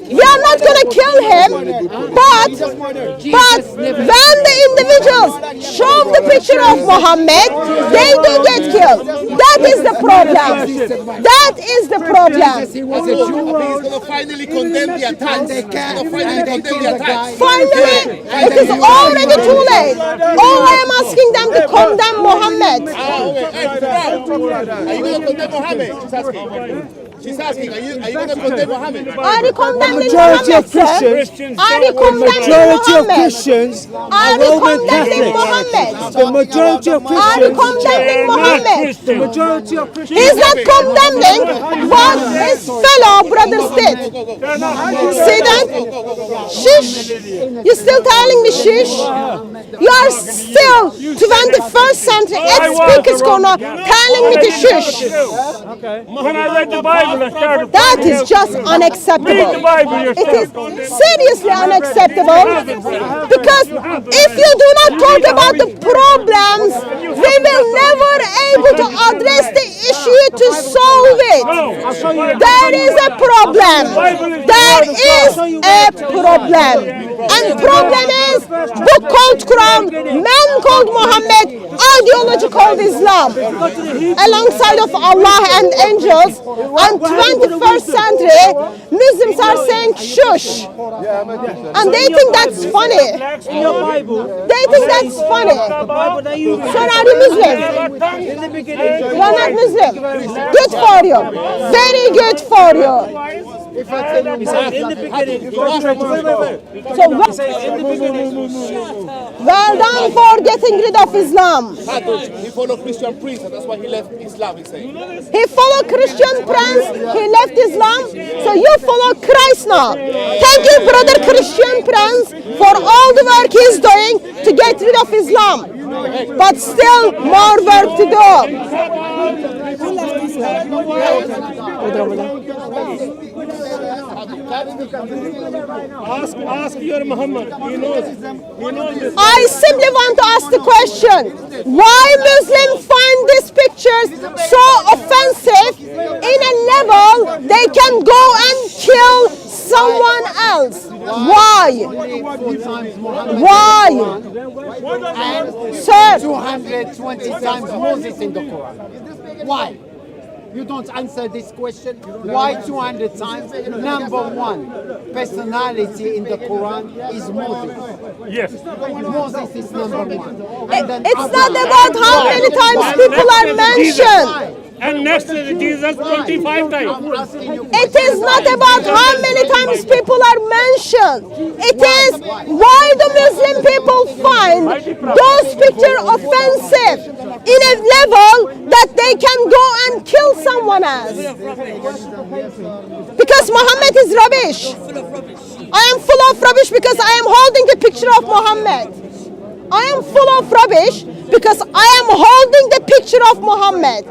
[SPEAKER 1] We are not going to kill him. But when the individuals show the picture of Muhammad, they do get killed. That is the problem. That is the problem.
[SPEAKER 2] He's going to finally condemn the attacks.
[SPEAKER 1] Finally, it is already too late. All I am asking them to condemn Muhammad.
[SPEAKER 2] Are you going to condemn Muhammad? She's asking, are you going to condemn Muhammad?
[SPEAKER 1] Are you condemning
[SPEAKER 8] Majority
[SPEAKER 1] Muhammad,
[SPEAKER 8] of
[SPEAKER 1] sir?
[SPEAKER 8] Christians,
[SPEAKER 1] Are you condemning
[SPEAKER 8] majority of
[SPEAKER 1] Muhammad?
[SPEAKER 8] Christians
[SPEAKER 1] Are
[SPEAKER 8] are
[SPEAKER 1] you
[SPEAKER 8] Roman
[SPEAKER 1] condemning
[SPEAKER 8] Catholics.
[SPEAKER 1] Muhammad?
[SPEAKER 8] The majority of
[SPEAKER 1] Are you
[SPEAKER 8] Christians,
[SPEAKER 1] condemning Muhammad?
[SPEAKER 8] the majority of Christians.
[SPEAKER 1] He's not condemning what his fellow brothers did. See that? Shish. You're still telling me shish? You are still 21st century ex-Speaker's Corner telling me to shush.
[SPEAKER 9] When I read the Bible, I started.
[SPEAKER 1] That is just unacceptable.
[SPEAKER 9] Read the Bible yourself.
[SPEAKER 1] It is seriously unacceptable because if you do not talk about the problems, we will never able to address the issue to solve it. There is a problem. There is a problem. And problem is book called Quran, man called Muhammad, ideology called Islam. Alongside of Allah and angels, and 21st century, Muslims are saying shush. And they think that's funny. They think that's funny. So are you Muslim? You're not Muslim. Good for you. Very good for you. So well done for getting rid of Islam.
[SPEAKER 2] He followed Christian priests, and that's why he left Islam, he's saying.
[SPEAKER 1] He followed Christian prince, he left Islam, so you follow Christ now. Thank you, brother Christian prince, for all the work he's doing to get rid of Islam. But still more work to do.
[SPEAKER 9] Ask your Muhammad. He knows this.
[SPEAKER 1] I simply want to ask the question, why Muslims find these pictures so offensive in a level they can go and kill someone else? Why? Why? Sir,
[SPEAKER 3] 220 times Moses in the Quran. Why? You don't answer this question. Why 200 times? Number one, personality in the Quran is Moses.
[SPEAKER 9] Yes.
[SPEAKER 3] Moses is number one.
[SPEAKER 1] it's not about how many times people are mentioned.
[SPEAKER 9] And next to Jesus 25 times.
[SPEAKER 1] It is not about how many times people are mentioned. It is why the Muslim people find those pictures offensive in a level that they can go and kill someone else. Because Muhammad is rubbish. I am full of rubbish because I am holding the picture of Muhammad. I am full of rubbish because I am holding the picture of Muhammad.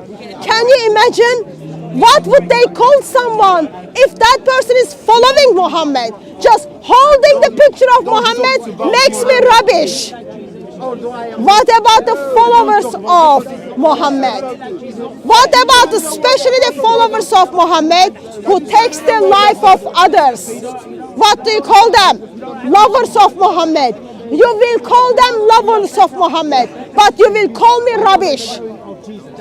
[SPEAKER 1] Can you imagine what would they call someone if that person is following Muhammad? Just holding the picture of Muhammad makes me rubbish. What about the followers of Muhammad? What about especially the followers of Muhammad who takes the life of others? What do you call them? Lovers of Muhammad. You will call them lovers of Muhammad, but you will call me rubbish.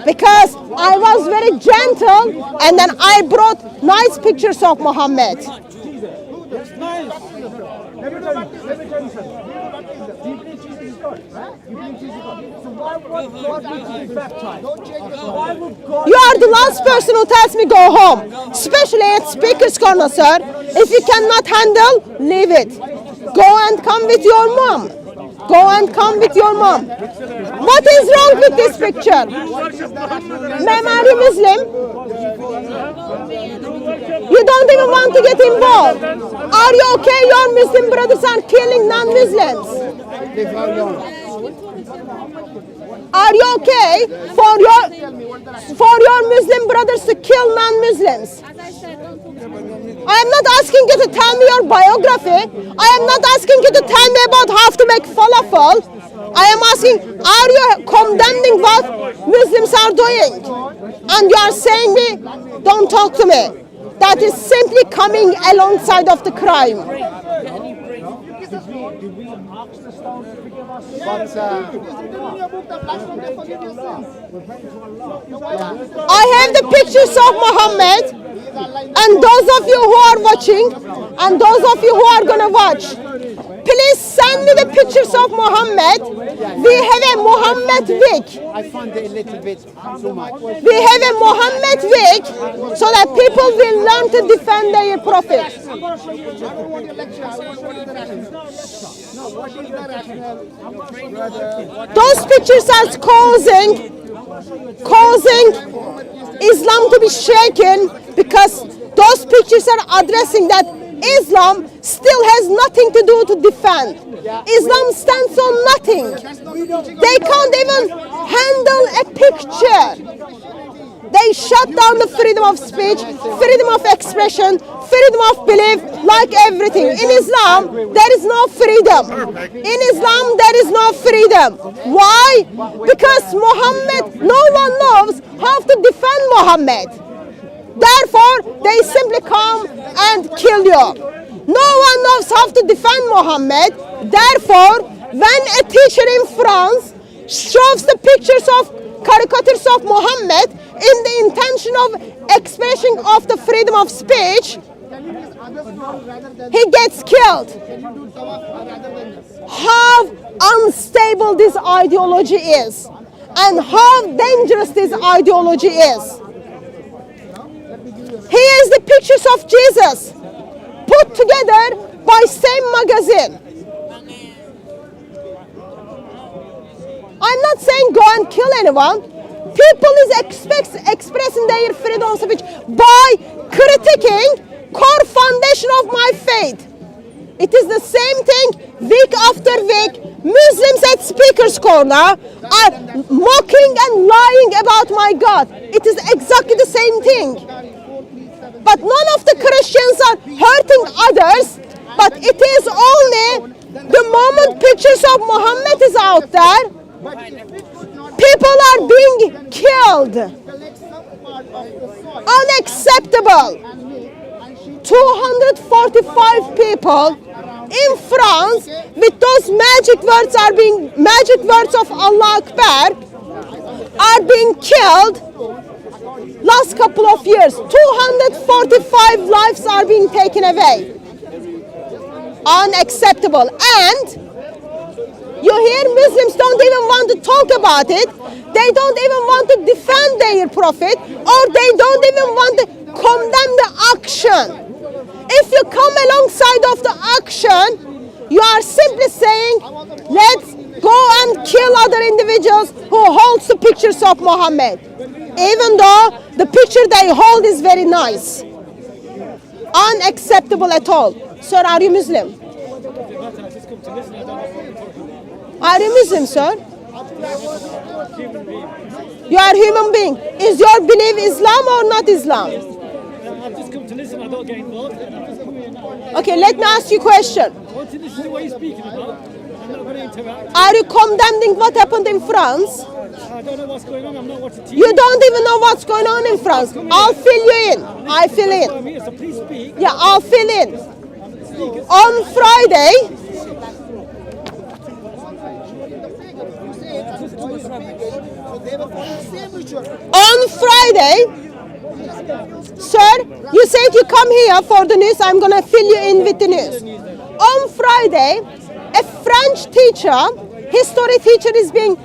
[SPEAKER 1] Because I was very gentle and then I brought nice pictures of Muhammad.
[SPEAKER 8] That's nice. Let me tell you something. Do you believe Jesus is God? You believe Jesus is God? So why would God need to be baptized? Why would God?
[SPEAKER 1] You are the last person who tells me go home, especially at Speaker's Corner, sir. If you cannot handle, leave it. Go and come with your mom. Go and come with your mom. What is wrong with this picture? Ma'am, are you Muslim? You don't even want to get involved. Are you okay? Your Muslim brothers are killing non-Muslims. Are you okay for your Muslim brothers to kill non-Muslims? I am not asking you to tell me your biography. I am not asking you to tell me about how to make falafel. I am asking, are you condemning what Muslims are doing? And you are saying me, don't talk to me. That is simply coming alongside of the crime.
[SPEAKER 8] Did we ask the stones to forgive us?
[SPEAKER 1] I have the pictures of Muhammad, and those of you who are watching, and those of you who are going to watch, please send me the pictures of Muhammad. We have a Muhammad wig.
[SPEAKER 3] I found it a little bit too much.
[SPEAKER 1] We have a Muhammad wig so that people will learn to defend their prophet. Those pictures are causing Islam to be shaken, because those pictures are addressing that Islam still has nothing to do to defend. Islam stands on nothing. They can't even handle a picture. They shut down the freedom of speech, freedom of expression, freedom of belief, like everything. In Islam, there is no freedom. In Islam, there is no freedom. Why? Because Muhammad, no one knows how to defend Muhammad. Therefore, they simply come and kill you. No one knows how to defend Muhammad. Therefore, when a teacher in France shows the pictures of caricatures of Muhammad in the intention of expression of the freedom of speech, he gets killed. How unstable this ideology is, and how dangerous this ideology is. Here is the pictures of Jesus put together by same magazine. I'm not saying go and kill anyone. People is expressing their freedom of speech by critiquing core foundation of my faith. It is the same thing week after week. Muslims at Speaker's Corner are mocking and lying about my God. It is exactly the same thing. But none of the Christians are hurting others. But it is only the moment pictures of Muhammad is out there, people are being killed. Unacceptable. 245 people in France with those magic words of Allah Akbar are being killed. Last couple of years, 245 lives are being taken away. Unacceptable. And you hear Muslims don't even want to talk about it. They don't even want to defend their prophet, or they don't even want to condemn the action. If you come alongside of the action, you are simply saying, let's go and kill other individuals who hold the pictures of Muhammad, even though the picture they hold is very nice. Unacceptable at all. Sir, are you Muslim? Are you Muslim, sir? You are a human being. Is your belief Islam or not Islam?
[SPEAKER 9] I've just come to listen, I don't get involved.
[SPEAKER 1] Okay, let me ask you a question.
[SPEAKER 9] I want to listen to what you're speaking about. I'm not going to interact.
[SPEAKER 1] Are you condemning what happened in France?
[SPEAKER 9] I don't know what's going on, I'm not watching TV.
[SPEAKER 1] You don't even know what's going on in France. I'll fill you in. I fill in.
[SPEAKER 9] So please speak.
[SPEAKER 1] Yeah, I'll fill in. On Friday, sir, you said you come here for the news. I'm gonna fill you in with the news. On Friday, a French teacher, history teacher, is being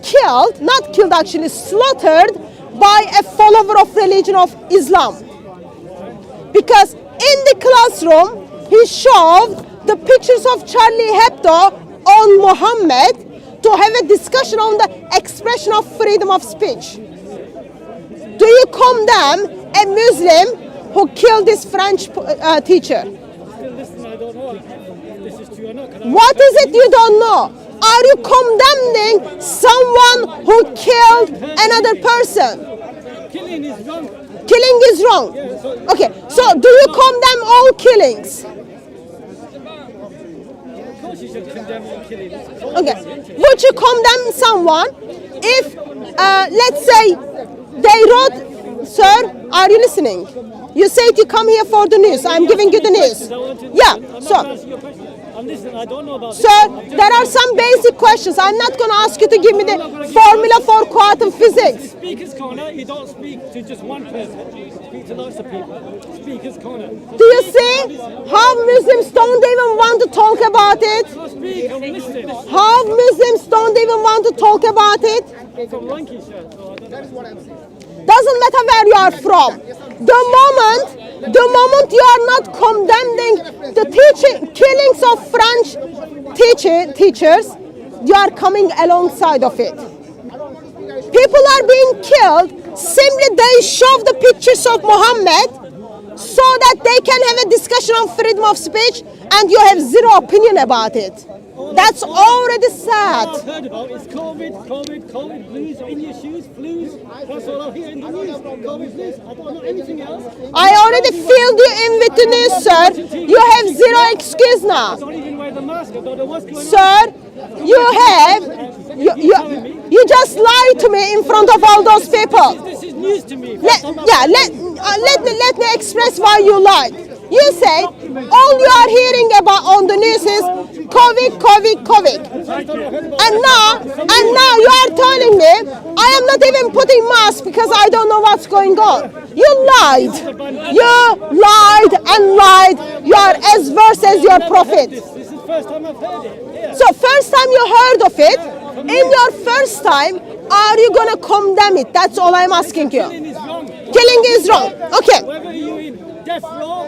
[SPEAKER 1] killed, not killed actually, slaughtered by a follower of religion of Islam. Because in the classroom, he showed the pictures of Charlie Hebdo on Muhammad to have a discussion on the expression of freedom of speech. Do you condemn a Muslim who killed this French teacher?
[SPEAKER 9] Listen, I don't know if this is true or not.
[SPEAKER 1] What is it you don't know? Are you condemning someone who killed another person?
[SPEAKER 9] Killing is wrong.
[SPEAKER 1] Killing is wrong. Okay, so do you condemn all killings?
[SPEAKER 9] Of course you should condemn all killings.
[SPEAKER 1] Okay, would you condemn someone if, let's say, they wrote, sir, are you listening? You said you come here for the news. I'm giving you the news. Yeah, so.
[SPEAKER 9] I'm listening, I don't know about
[SPEAKER 1] Sir, there are some basic questions. I'm not going to ask you to give me the formula for quantum physics.
[SPEAKER 9] Speaker's Corner, you don't speak to just one person. You speak to lots of people. Speaker's Corner.
[SPEAKER 1] Do you see how Muslims don't even want to talk about it?
[SPEAKER 9] So speak, I'm listening.
[SPEAKER 1] How Muslims don't even want to talk about it?
[SPEAKER 9] From Lancashire, so I don't know.
[SPEAKER 1] Doesn't matter where you are from. The moment you are not condemning the killings of French teachers, you are coming alongside of it. People are being killed simply they show the pictures of Muhammad so that they can have a discussion on freedom of speech, and you have zero opinion about it. That's already sad.
[SPEAKER 9] All I've heard about is COVID blues in your shoes, flus. That's all I hear in the news. COVID blues. I don't know anything else.
[SPEAKER 1] I already filled you in with the news, sir. You have zero excuse
[SPEAKER 9] I
[SPEAKER 1] now.
[SPEAKER 9] don't even wear the mask. I don't know what's going on.
[SPEAKER 1] Sir, you just lied to me in front of all those people.
[SPEAKER 9] This is news to me.
[SPEAKER 1] Let me express why you lied. You say all you are hearing about on the news is COVID. And now you are telling me I am not even putting mask because I don't know what's going on. You lied. You lied and lied. You are as worse as your prophet.
[SPEAKER 9] This is the first time I've heard it. Yeah.
[SPEAKER 1] So first time you heard of it, in your first time, are you gonna condemn it? That's all I'm asking you.
[SPEAKER 9] Killing is wrong.
[SPEAKER 1] Killing is wrong. Okay.
[SPEAKER 9] Whether you're in death row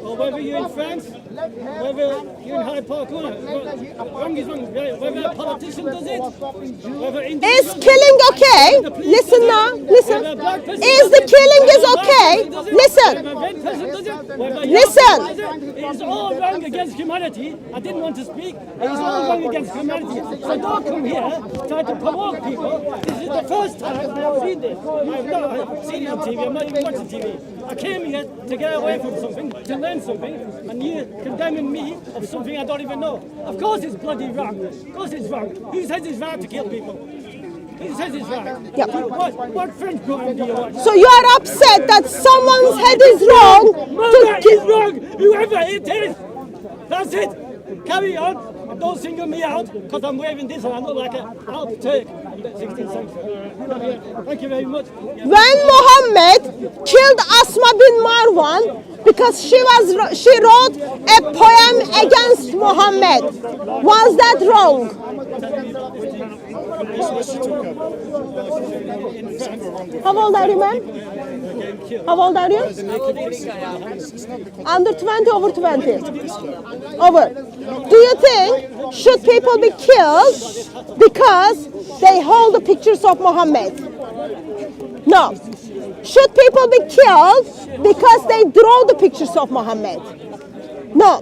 [SPEAKER 9] or whether you're in France, whether you're in Hyde Park Corner, wrong is wrong. Whether a politician does it, whether
[SPEAKER 1] Is killing okay? Listen now. Listen. Is the killing is okay? Listen. Listen.
[SPEAKER 9] It's all wrong against humanity. I didn't want to speak. It's all wrong against humanity. So don't come here trying to provoke people. This is the first time I've seen this. I've not seen it on TV. I'm not even watching TV. I came here to get away from something, to learn something, and you're condemning me of something I don't even know. Of course it's bloody wrong. Of course it's wrong. Who says it's right to kill people? Who says it's wrong?
[SPEAKER 1] Yeah.
[SPEAKER 9] What French program do you watch?
[SPEAKER 1] So you are upset that someone's head is wrong
[SPEAKER 9] Mother
[SPEAKER 1] to
[SPEAKER 9] is wrong, whoever it is. That's it. Carry on. And don't single me out because I'm wearing this and I look like an Alp Turk in the 16th century. Thank you very much.
[SPEAKER 1] When Muhammad killed Asma bin Marwan because she wrote a poem against Muhammad, was that wrong? How old are you, man? How old are you? Under 20, over 20? Over. Do you think should people be killed because they hold the pictures of Muhammad? No. Should people be killed because they draw the pictures of Muhammad? No.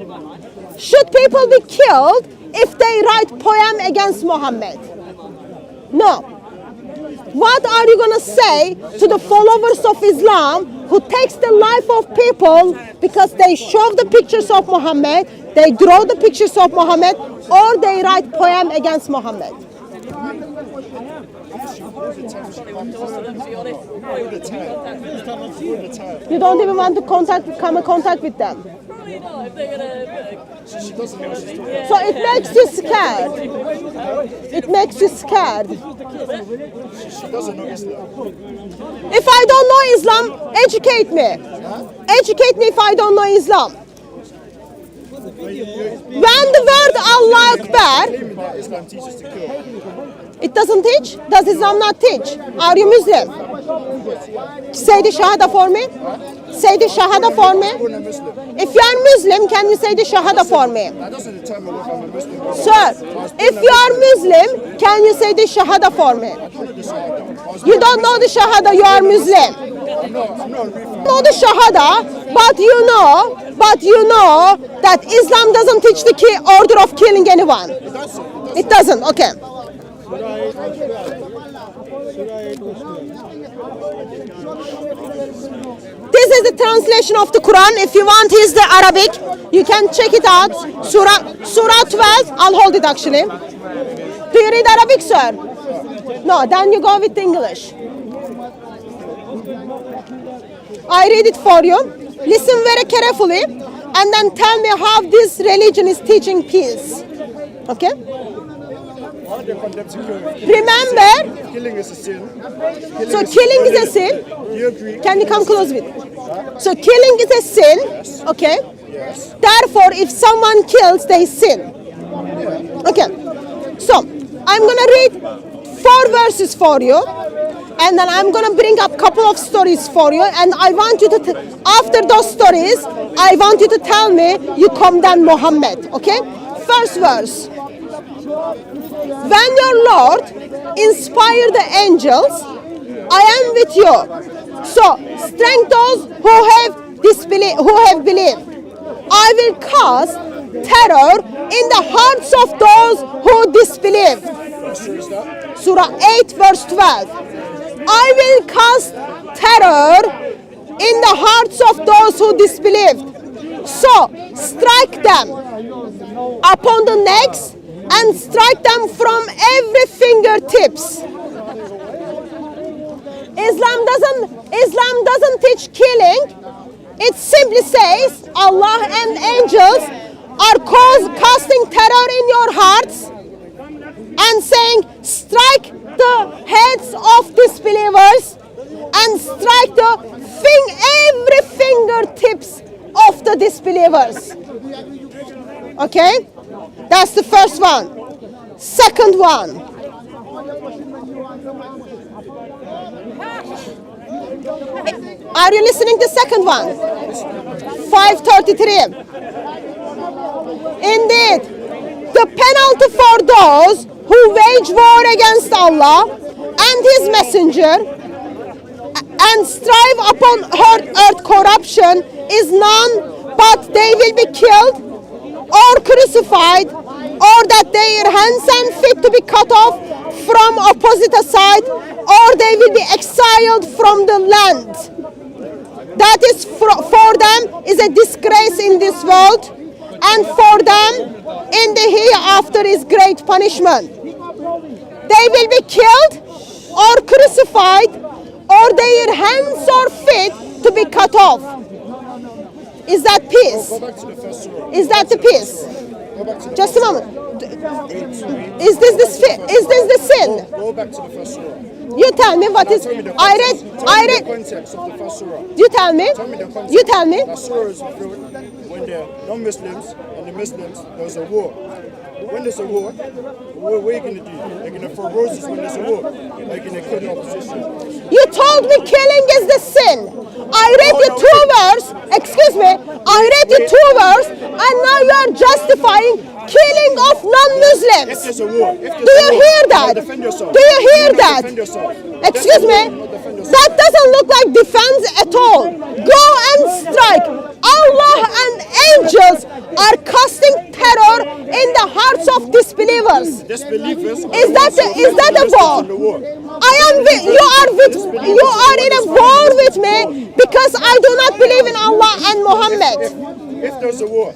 [SPEAKER 1] Should people be killed if they write poem against Muhammad? No. What are you going to say to the followers of Islam who takes the life of people because they show the pictures of Muhammad, they draw the pictures of Muhammad, or they write poem against Muhammad? You don't even want to come in contact with them.
[SPEAKER 10] probably not if they're gonna.
[SPEAKER 2] She doesn't know she's talking.
[SPEAKER 1] So it makes you scared. It makes you scared.
[SPEAKER 2] She doesn't know Islam.
[SPEAKER 1] If I don't know Islam, educate me. Educate me if I don't know Islam. When the word Allah Akbar,
[SPEAKER 2] Claiming that Islam teaches to kill.
[SPEAKER 1] it doesn't teach? Does Islam not teach? Are you Muslim? Say the Shahada for me. Say the Shahada for me.
[SPEAKER 2] Born a Muslim.
[SPEAKER 1] If you are Muslim, can you say the Shahada for me?
[SPEAKER 2] That doesn't determine if I'm a Muslim or not.
[SPEAKER 1] Sir, if you are Muslim, can you say the Shahada for me? You don't know the Shahada, you are Muslim.
[SPEAKER 2] I'm not a refugee.
[SPEAKER 1] Know the Shahada, but you know that Islam doesn't teach the order of killing anyone. It doesn't, okay. This is the translation of the Quran. If you want, here's the Arabic. You can check it out. Surah 12. I'll hold it actually. Do you read Arabic, sir? No, then you go with English. I read it for you. Listen very carefully and then tell me how this religion is teaching peace. Okay?
[SPEAKER 2] Why are they condemned to kill?
[SPEAKER 1] Remember,
[SPEAKER 2] Killing is a sin.
[SPEAKER 1] so killing is a sin.
[SPEAKER 2] You agree?
[SPEAKER 1] Can you come close with? So killing is a sin, okay?
[SPEAKER 2] Yes.
[SPEAKER 1] Therefore, if someone kills, they sin. Okay. So, I'm gonna read 4 verses for you, and then I'm gonna bring up a couple of stories for you, and I want you to, after those stories, I want you to tell me you condemn Muhammad, okay? First verse. When your Lord inspired the angels, I am with you. So strengthen those who have believed. I will cast terror in the hearts of those who disbelieve. Surah 8 verse 12. I will cast terror in the hearts of those who disbelieved. So strike them upon the necks and strike them from every fingertips. Islam doesn't teach killing. It simply says Allah and angels are casting terror in your hearts and saying strike the heads of disbelievers and strike every fingertips of the disbelievers. Okay? That's the first one. Second one. Are you listening to the second one? 533. Indeed, the penalty for those who wage war against Allah and His Messenger and strive upon earth corruption is none but they will be killed or crucified, or that their hands and feet to be cut off from opposite side, or they will be exiled from the land. That is for them is a disgrace in this world, and for them in the hereafter is great punishment. They will be killed or crucified, or their hands or feet to be cut off. Is that peace? Is that the peace? Just a moment. Is this the sin?
[SPEAKER 2] Go back to the first surah.
[SPEAKER 1] You tell me what is. I read.
[SPEAKER 2] The context of the first surah.
[SPEAKER 1] You tell me.
[SPEAKER 2] Tell me the context.
[SPEAKER 1] You tell me.
[SPEAKER 2] That surah is when the non-Muslims and the Muslims, there's a war. When there's a war, what are you going to do? You're going to throw roses when there's a war. You're going to kill the opposition.
[SPEAKER 1] You told me killing is the sin. I read you 2 verses. Excuse me. I read you 2 verses, and now you are justifying killing of non-Muslims.
[SPEAKER 2] If there's a war,
[SPEAKER 1] Do you hear that?
[SPEAKER 2] defend yourself.
[SPEAKER 1] Do you hear that?
[SPEAKER 2] Defend yourself.
[SPEAKER 1] Excuse me. That doesn't look like defense at all. Go and strike. Allah and angels are casting terror in the hearts of disbelievers.
[SPEAKER 2] Disbelievers.
[SPEAKER 1] Is that a war? You are in a war with me because I do not believe in Allah and Muhammad.
[SPEAKER 2] If there's a war, I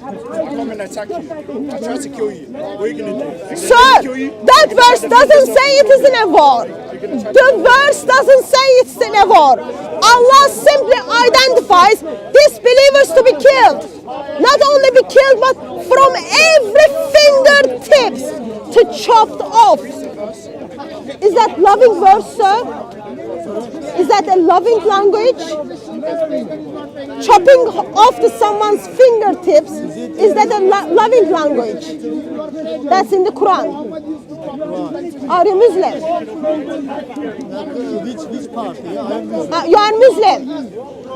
[SPEAKER 2] come and attack you. I try to kill you. What are you going to do?
[SPEAKER 1] Sir, that verse doesn't say it is in a war. The verse doesn't say it's in a war. Allah simply identifies disbelievers to be killed, not killed, but from every fingertips to chopped off. Is that loving verse, sir? Is that a loving language? Chopping off to someone's fingertips, is that a loving language? That's in the Quran. Are you Muslim?
[SPEAKER 7] Which part? Yeah, I am Muslim.
[SPEAKER 1] You are Muslim.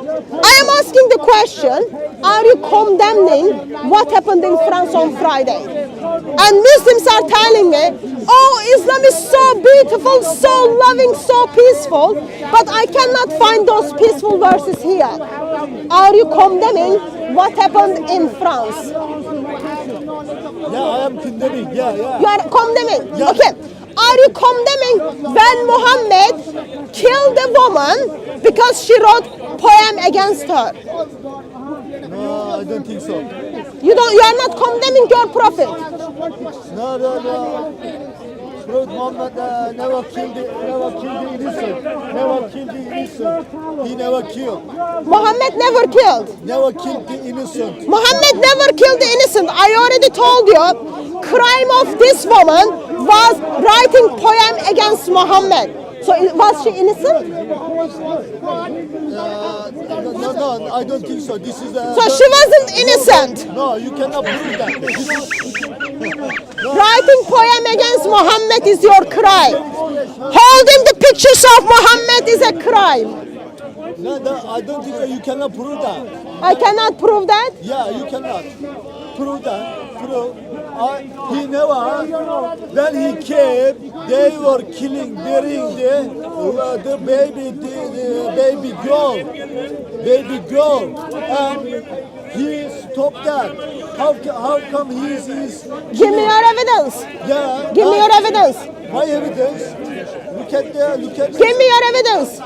[SPEAKER 1] I am asking the question, are you condemning what happened in France on Friday? And Muslims are telling me, oh, Islam is so beautiful, so loving, so peaceful, but I cannot find those peaceful verses here. Are you condemning what happened in France?
[SPEAKER 7] Yeah, I am condemning. Yeah.
[SPEAKER 1] You are condemning?
[SPEAKER 7] Yeah.
[SPEAKER 1] Okay. Are you condemning when Muhammad killed a woman because she wrote poem against her?
[SPEAKER 7] No, I don't think so.
[SPEAKER 1] You are not condemning your prophet.
[SPEAKER 7] No. Prophet Muhammad never killed the innocent. Never killed the innocent. He never killed.
[SPEAKER 1] Muhammad never killed.
[SPEAKER 7] Never killed the innocent.
[SPEAKER 1] Muhammad never killed the innocent. I already told you. Crime of this woman was writing poem against Muhammad. So was she innocent?
[SPEAKER 7] No, I don't think so. This is
[SPEAKER 1] So she wasn't innocent.
[SPEAKER 7] No, you cannot prove that.
[SPEAKER 1] Writing poem against Muhammad is your crime. Holding the pictures of Muhammad is a crime.
[SPEAKER 7] No, I don't think so. You cannot prove that.
[SPEAKER 1] I cannot prove that.
[SPEAKER 7] Yeah, you cannot prove that. He never. When he came, they were killing, burying the baby girl, and he stopped that. How come he's
[SPEAKER 1] Give me your evidence.
[SPEAKER 7] Yeah.
[SPEAKER 1] Give me your evidence.
[SPEAKER 7] My evidence. Look at.
[SPEAKER 1] Give me your evidence.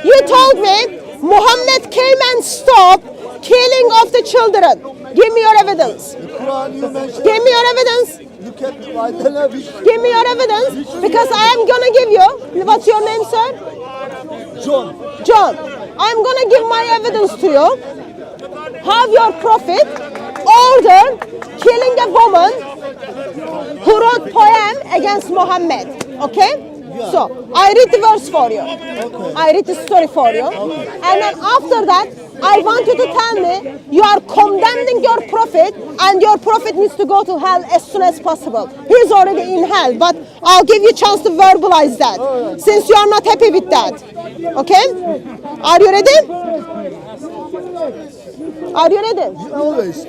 [SPEAKER 1] You told me Muhammad came and stopped killing of the children. Give me your evidence.
[SPEAKER 7] The Quran you mentioned.
[SPEAKER 1] Give me your evidence.
[SPEAKER 7] Look at. I don't know which.
[SPEAKER 1] Give me your evidence because I am gonna give you. What's your name, sir?
[SPEAKER 7] John.
[SPEAKER 1] John. I'm gonna give my evidence to you. How your prophet ordered killing a woman who wrote poem against Muhammad. Okay?
[SPEAKER 7] Yeah.
[SPEAKER 1] So I read the verse for you.
[SPEAKER 7] Okay.
[SPEAKER 1] I read the story for you. And then after that, I want you to tell me you are condemning your prophet and your prophet needs to go to hell as soon as possible. He's already in hell, but I'll give you a chance to verbalize that since you are not happy with that. Okay? Are you ready? Are you ready?
[SPEAKER 7] Always.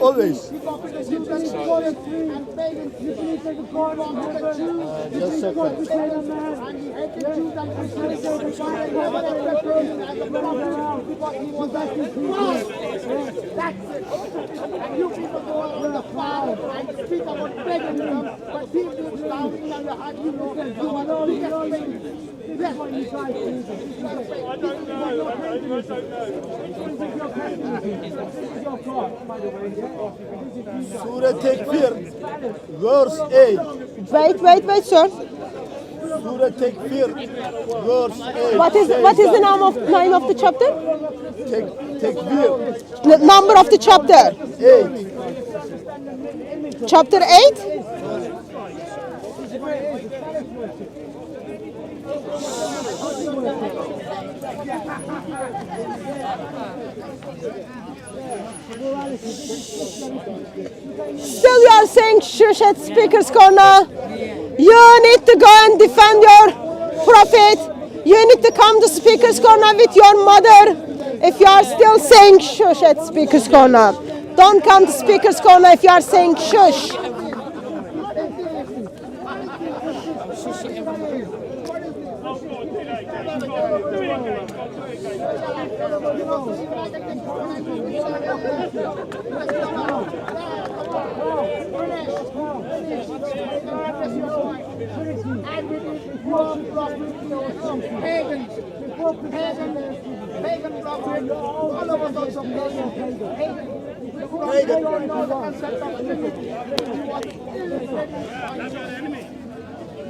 [SPEAKER 7] Just a second.
[SPEAKER 8] You people go out with a cloud and speak about begging them, but deep down in your heart, you know that you are the biggest thing. That's what you try to do.
[SPEAKER 7] Surah Tekfir, verse 8.
[SPEAKER 1] Wait, sir.
[SPEAKER 7] Surah Tekfir, verse 8.
[SPEAKER 1] What is the name of the chapter?
[SPEAKER 7] Tekfir,
[SPEAKER 1] The number of the chapter.
[SPEAKER 7] 8.
[SPEAKER 1] Chapter 8? Still you are saying shush at Speaker's Corner. You need to go and defend your prophet. You need to come to Speaker's Corner with your mother. If you are still saying shush at Speaker's Corner. Don't come to Speaker's Corner if you are saying shush.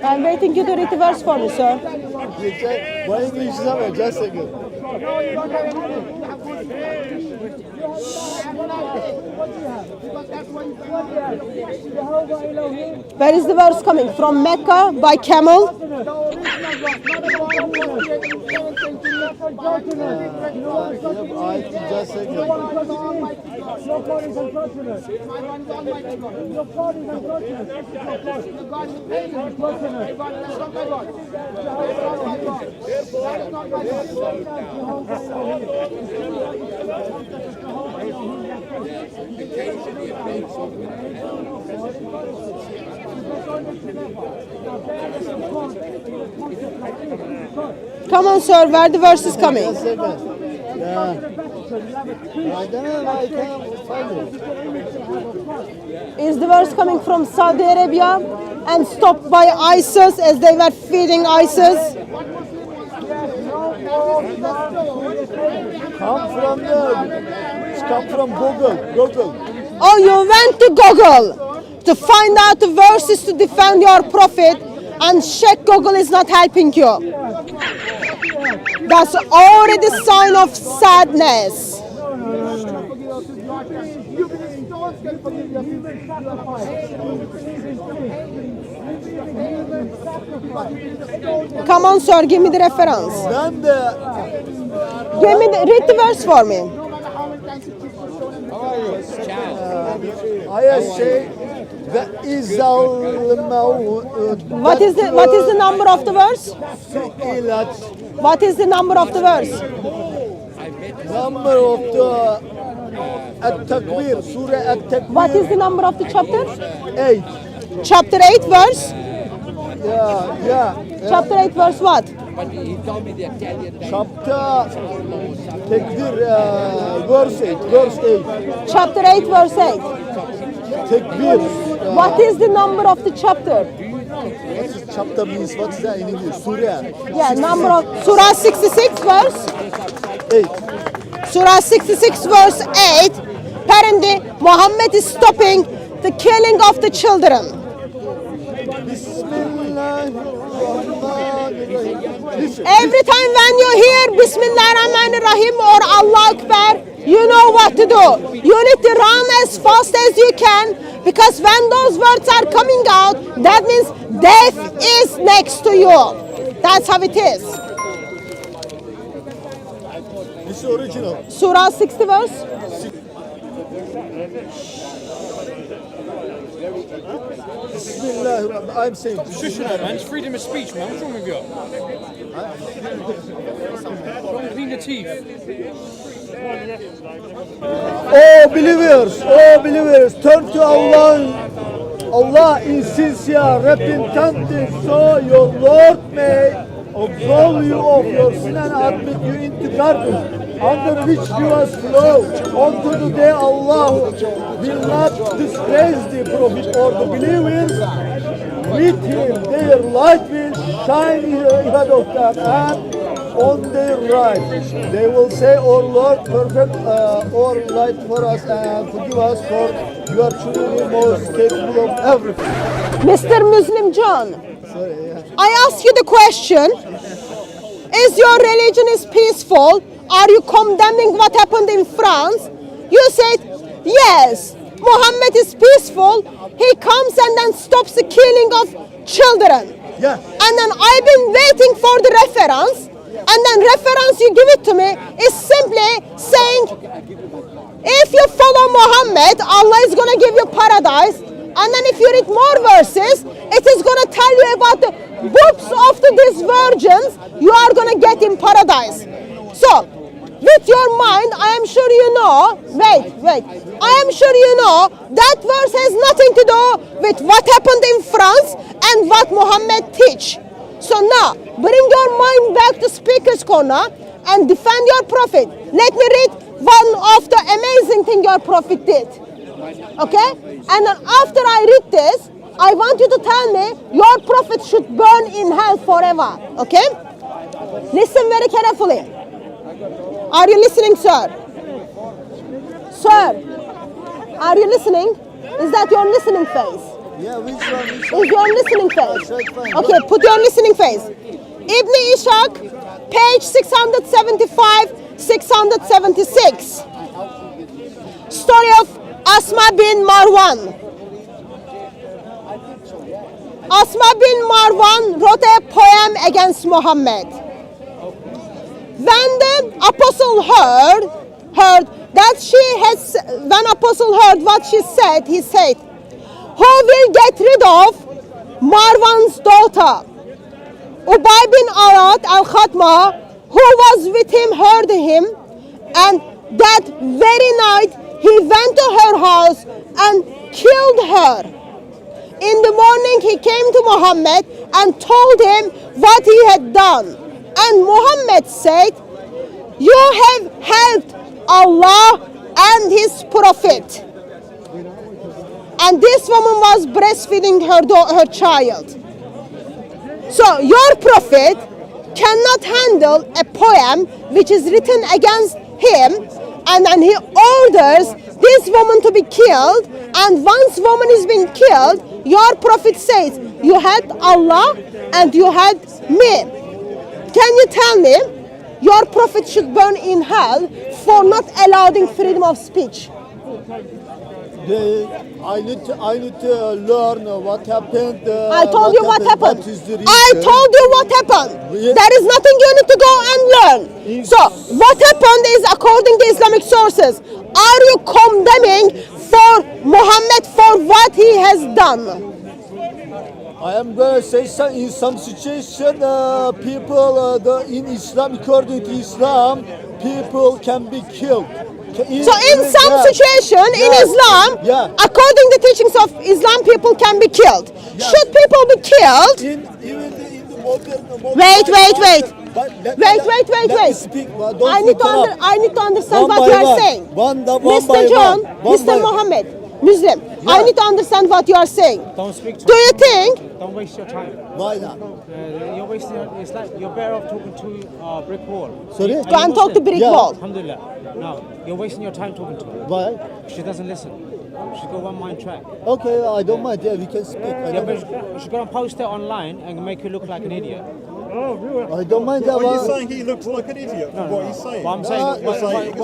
[SPEAKER 1] I'm waiting you to read the verse for me, sir.
[SPEAKER 7] My English is not just a good.
[SPEAKER 1] Where is the verse coming? From Mecca by camel?
[SPEAKER 7] Ayet just second.
[SPEAKER 8] Your God is unfortunate. Your God is unfortunate.
[SPEAKER 1] Come on, sir, where the verse is coming?
[SPEAKER 7] Just second. Yeah. I don't know. I can't find it.
[SPEAKER 1] Is the verse coming from Saudi Arabia and stopped by ISIS as they were feeding ISIS?
[SPEAKER 7] It's come from Google. Google.
[SPEAKER 1] Oh, you went to Google to find out the verses to defend your prophet, and check Google is not helping you. That's already a sign of sadness. Come on, sir, give me the reference.
[SPEAKER 7] Ben de
[SPEAKER 1] Read the verse for me.
[SPEAKER 7] I say that is
[SPEAKER 1] What is the number of the verse? What is the number of the verse?
[SPEAKER 7] number of the At-Takbir, Surah At-Takbir.
[SPEAKER 1] What is the number of the chapter?
[SPEAKER 7] 8.
[SPEAKER 1] Chapter 8 verse?
[SPEAKER 7] Yeah.
[SPEAKER 1] Chapter 8 verse what?
[SPEAKER 7] Chapter Takbir, verse 8. Verse 8.
[SPEAKER 1] Chapter 8 verse 8.
[SPEAKER 7] Takbir.
[SPEAKER 1] What is the number of the chapter?
[SPEAKER 7] Chapter means what's that in English? Surah.
[SPEAKER 1] Yeah, number of Surah 66 verse
[SPEAKER 7] 8.
[SPEAKER 1] Surah 66 verse 8. Apparently Muhammad is stopping the killing of the children. Every time when you hear Bismillahirrahmanirrahim or Allah Akbar, you know what to do. You need to run as fast as you can, because when those words are coming out, that means death is next to you. That's how it is.
[SPEAKER 7] This is original.
[SPEAKER 1] Surah 60 verse.
[SPEAKER 7] Bismillah. I'm saying.
[SPEAKER 6] Shush now, man. It's freedom of speech, man. What's wrong with you? Clean your teeth.
[SPEAKER 7] Oh believers, turn to Allah in sincere repentance, so your Lord may absolve you of your sin and admit you into garden, under which you must flow. Unto the day Allah will not disgrace the Prophet or the believers. With him their light will shine ahead of them, and on their right they will say, "O Lord, perfect our light for us and forgive us, for you are truly most capable of everything."
[SPEAKER 1] Mr. Muslim John,
[SPEAKER 7] Sorry, yeah.
[SPEAKER 1] I ask you the question, is your religion is peaceful? Are you condemning what happened in France? You said, yes, Muhammad is peaceful. He comes and then stops the killing of children.
[SPEAKER 7] Yeah.
[SPEAKER 1] And then I've been waiting for the reference. And then reference you give it to me is simply saying, if you follow Muhammad, Allah is going to give you paradise. And then if you read more verses, it is going to tell you about the boobs of these virgins you are going to get in paradise. So, with your mind, I am sure you know, wait, I am sure you know that verse has nothing to do with what happened in France and what Muhammad teach. So now, bring your mind back to Speaker's Corner and defend your prophet. Let me read one of the amazing thing your prophet did. Okay? And then after I read this, I want you to tell me your prophet should burn in hell forever. Okay? Listen very carefully. Are you listening, sir? Sir, are you listening? Is that your listening face?
[SPEAKER 7] Yeah, which one?
[SPEAKER 1] Is your listening face?
[SPEAKER 7] Fine.
[SPEAKER 1] Okay, put your listening face. Ibn Ishaq, page 675, 676. Story of Asma bin Marwan. Asma bin Marwan wrote a poem against Muhammad. When the apostle heard that when apostle heard what she said, he said, "Who will get rid of Marwan's daughter?" Ubay bin Arad al-Khatma, who was with him, heard him, and that very night he went to her house and killed her. In the morning he came to Muhammad and told him what he had done. And Muhammad said, "You have helped Allah and His Prophet." And this woman was breastfeeding her child. So your prophet cannot handle a poem which is written against him, and then he orders this woman to be killed, and once woman is being killed, your prophet says, "You had Allah and you had me." Can you tell me your prophet should burn in hell for not allowing freedom of speech?
[SPEAKER 7] I need to learn what happened.
[SPEAKER 1] I told you what happened.
[SPEAKER 7] What is the
[SPEAKER 1] I
[SPEAKER 7] reason?
[SPEAKER 1] told you what happened.
[SPEAKER 7] Yes.
[SPEAKER 1] There is nothing you need to go and learn. So what happened is, according to Islamic sources, are you condemning for Muhammad for what he has done?
[SPEAKER 7] I am going to say in some situation, people in Islam, according to Islam, people can be killed.
[SPEAKER 1] So in some situation in Islam, according to teachings of Islam, people can be killed. Should people be killed?
[SPEAKER 7] Even in the modern
[SPEAKER 1] Wait.
[SPEAKER 7] Let me speak.
[SPEAKER 1] I need to understand
[SPEAKER 7] One
[SPEAKER 1] what
[SPEAKER 7] by
[SPEAKER 1] you are
[SPEAKER 7] one.
[SPEAKER 1] saying.
[SPEAKER 7] One
[SPEAKER 1] Mr.
[SPEAKER 7] by
[SPEAKER 1] John,
[SPEAKER 7] one.
[SPEAKER 1] Mr. Mohammed, Muslim, I need to understand what you are saying.
[SPEAKER 8] Don't speak to
[SPEAKER 1] Do you think?
[SPEAKER 8] Don't waste your time.
[SPEAKER 7] Why not?
[SPEAKER 8] You're wasting it's like you're better off talking to a brick wall.
[SPEAKER 7] Sorry?
[SPEAKER 8] Are
[SPEAKER 1] Go
[SPEAKER 8] you
[SPEAKER 1] and talk to
[SPEAKER 8] Muslim?
[SPEAKER 1] brick
[SPEAKER 7] Yeah.
[SPEAKER 1] wall.
[SPEAKER 8] Alhamdulillah. No, you're wasting your time talking to her.
[SPEAKER 7] Why?
[SPEAKER 8] She doesn't listen. She's got one mind track.
[SPEAKER 7] Okay, I don't mind. Yeah, we can speak.
[SPEAKER 8] Yeah, but she's gonna post it online and make you look like an idiot.
[SPEAKER 7] I don't mind that
[SPEAKER 2] Are you
[SPEAKER 7] one.
[SPEAKER 2] saying he looks like an idiot for what he's saying?
[SPEAKER 8] What I'm saying,
[SPEAKER 2] You're saying,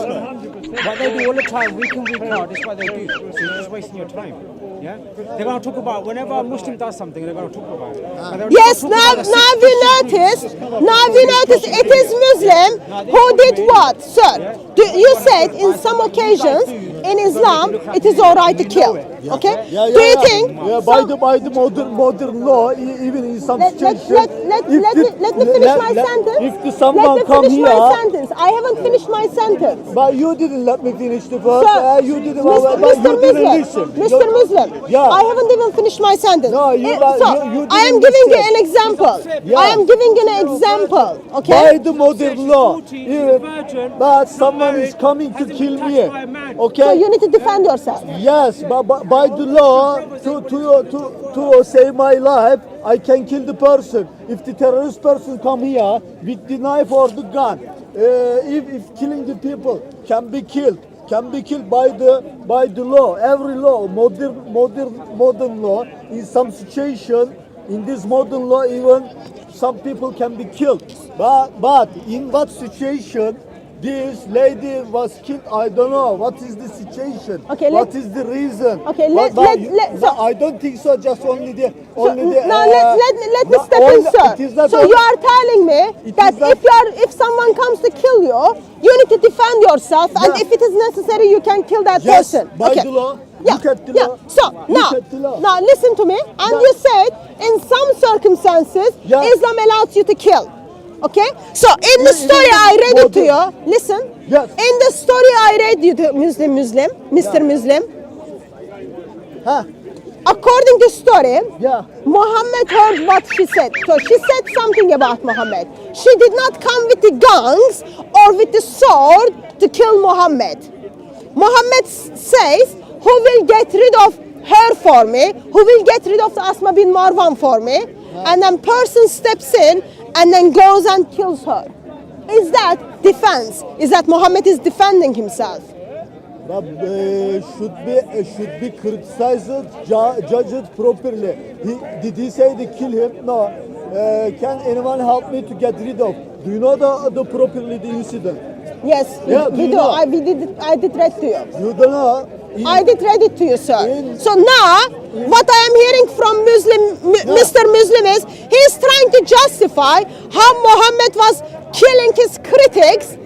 [SPEAKER 8] what they do all the time, week in, week out, that's what they do. So you're just wasting your time. Yeah? They're gonna talk about whenever a Muslim does something, they're gonna talk about it. But they're
[SPEAKER 1] Yes,
[SPEAKER 8] not gonna talk
[SPEAKER 1] now
[SPEAKER 8] about the
[SPEAKER 1] we notice it is Muslim who did what, sir? You said in some occasions in Islam it is alright to kill. Okay? Do you think?
[SPEAKER 7] Yeah, by the modern law, even in some situation.
[SPEAKER 1] Let me finish my sentence.
[SPEAKER 7] If someone
[SPEAKER 1] Let me
[SPEAKER 7] come
[SPEAKER 1] finish my
[SPEAKER 7] here,
[SPEAKER 1] sentence. I haven't finished my sentence.
[SPEAKER 7] but you didn't let me finish the verse.
[SPEAKER 1] Sir,
[SPEAKER 7] You didn't.
[SPEAKER 1] Mr.
[SPEAKER 7] But you
[SPEAKER 1] Muslim,
[SPEAKER 7] didn't listen.
[SPEAKER 1] Mr. Muslim,
[SPEAKER 7] Yeah.
[SPEAKER 1] I haven't even finished my sentence.
[SPEAKER 7] No, you
[SPEAKER 1] I am
[SPEAKER 7] didn't
[SPEAKER 1] giving you
[SPEAKER 7] listen.
[SPEAKER 1] an example.
[SPEAKER 7] Yeah.
[SPEAKER 1] I am giving you an example. Okay?
[SPEAKER 7] By the modern law, but someone is coming to kill me.
[SPEAKER 1] So
[SPEAKER 7] Okay.
[SPEAKER 1] you need to defend yourself.
[SPEAKER 7] Yes, but by the law, to save my life, I can kill the person. If the terrorist person come here with the knife or the gun, if killing the people can be killed by the law, every law, modern law. In some situation, in this modern law, even some people can be killed. But in what situation? This lady was killed. I don't know. What is the situation?
[SPEAKER 1] Okay,
[SPEAKER 7] what is the reason?
[SPEAKER 1] Okay,
[SPEAKER 7] I don't think so. Just only the.
[SPEAKER 1] Now let me step in, sir. So you are telling me that if someone comes to kill you, you need to defend yourself, and if it is necessary, you can kill that
[SPEAKER 7] Yes,
[SPEAKER 1] person.
[SPEAKER 7] by
[SPEAKER 1] Okay.
[SPEAKER 7] the law.
[SPEAKER 1] Yeah,
[SPEAKER 7] Look at the
[SPEAKER 1] yeah.
[SPEAKER 7] law.
[SPEAKER 1] So
[SPEAKER 7] Look at the law.
[SPEAKER 1] now listen to me. And you said in some circumstances,
[SPEAKER 7] Yeah.
[SPEAKER 1] Islam allows you to kill. Okay. So in the story I read it to you. Listen.
[SPEAKER 7] Yes.
[SPEAKER 1] In the story I read you to Mr. Muslim.
[SPEAKER 7] Huh?
[SPEAKER 1] According to story,
[SPEAKER 7] Yeah.
[SPEAKER 1] Muhammad heard what she said. So she said something about Muhammad. She did not come with the guns or with the sword to kill Muhammad. Muhammad says, "Who will get rid of her for me? Who will get rid of the Asma bin Marwan for me?" And then person steps in and then goes and kills her. Is that defense? Is that Muhammad is defending himself?
[SPEAKER 7] But should be criticized, judged properly. Did he say to kill him? No. Can anyone help me to get rid of? Do you know the properly the incident?
[SPEAKER 1] Yes,
[SPEAKER 7] Yeah,
[SPEAKER 1] we
[SPEAKER 7] you
[SPEAKER 1] do.
[SPEAKER 7] know.
[SPEAKER 1] I did read to you.
[SPEAKER 7] You don't know.
[SPEAKER 1] I did read it to you, sir.
[SPEAKER 7] In-
[SPEAKER 1] So now, what I am hearing from Mr. Muslim is, he's trying to justify how Muhammad was killing his critics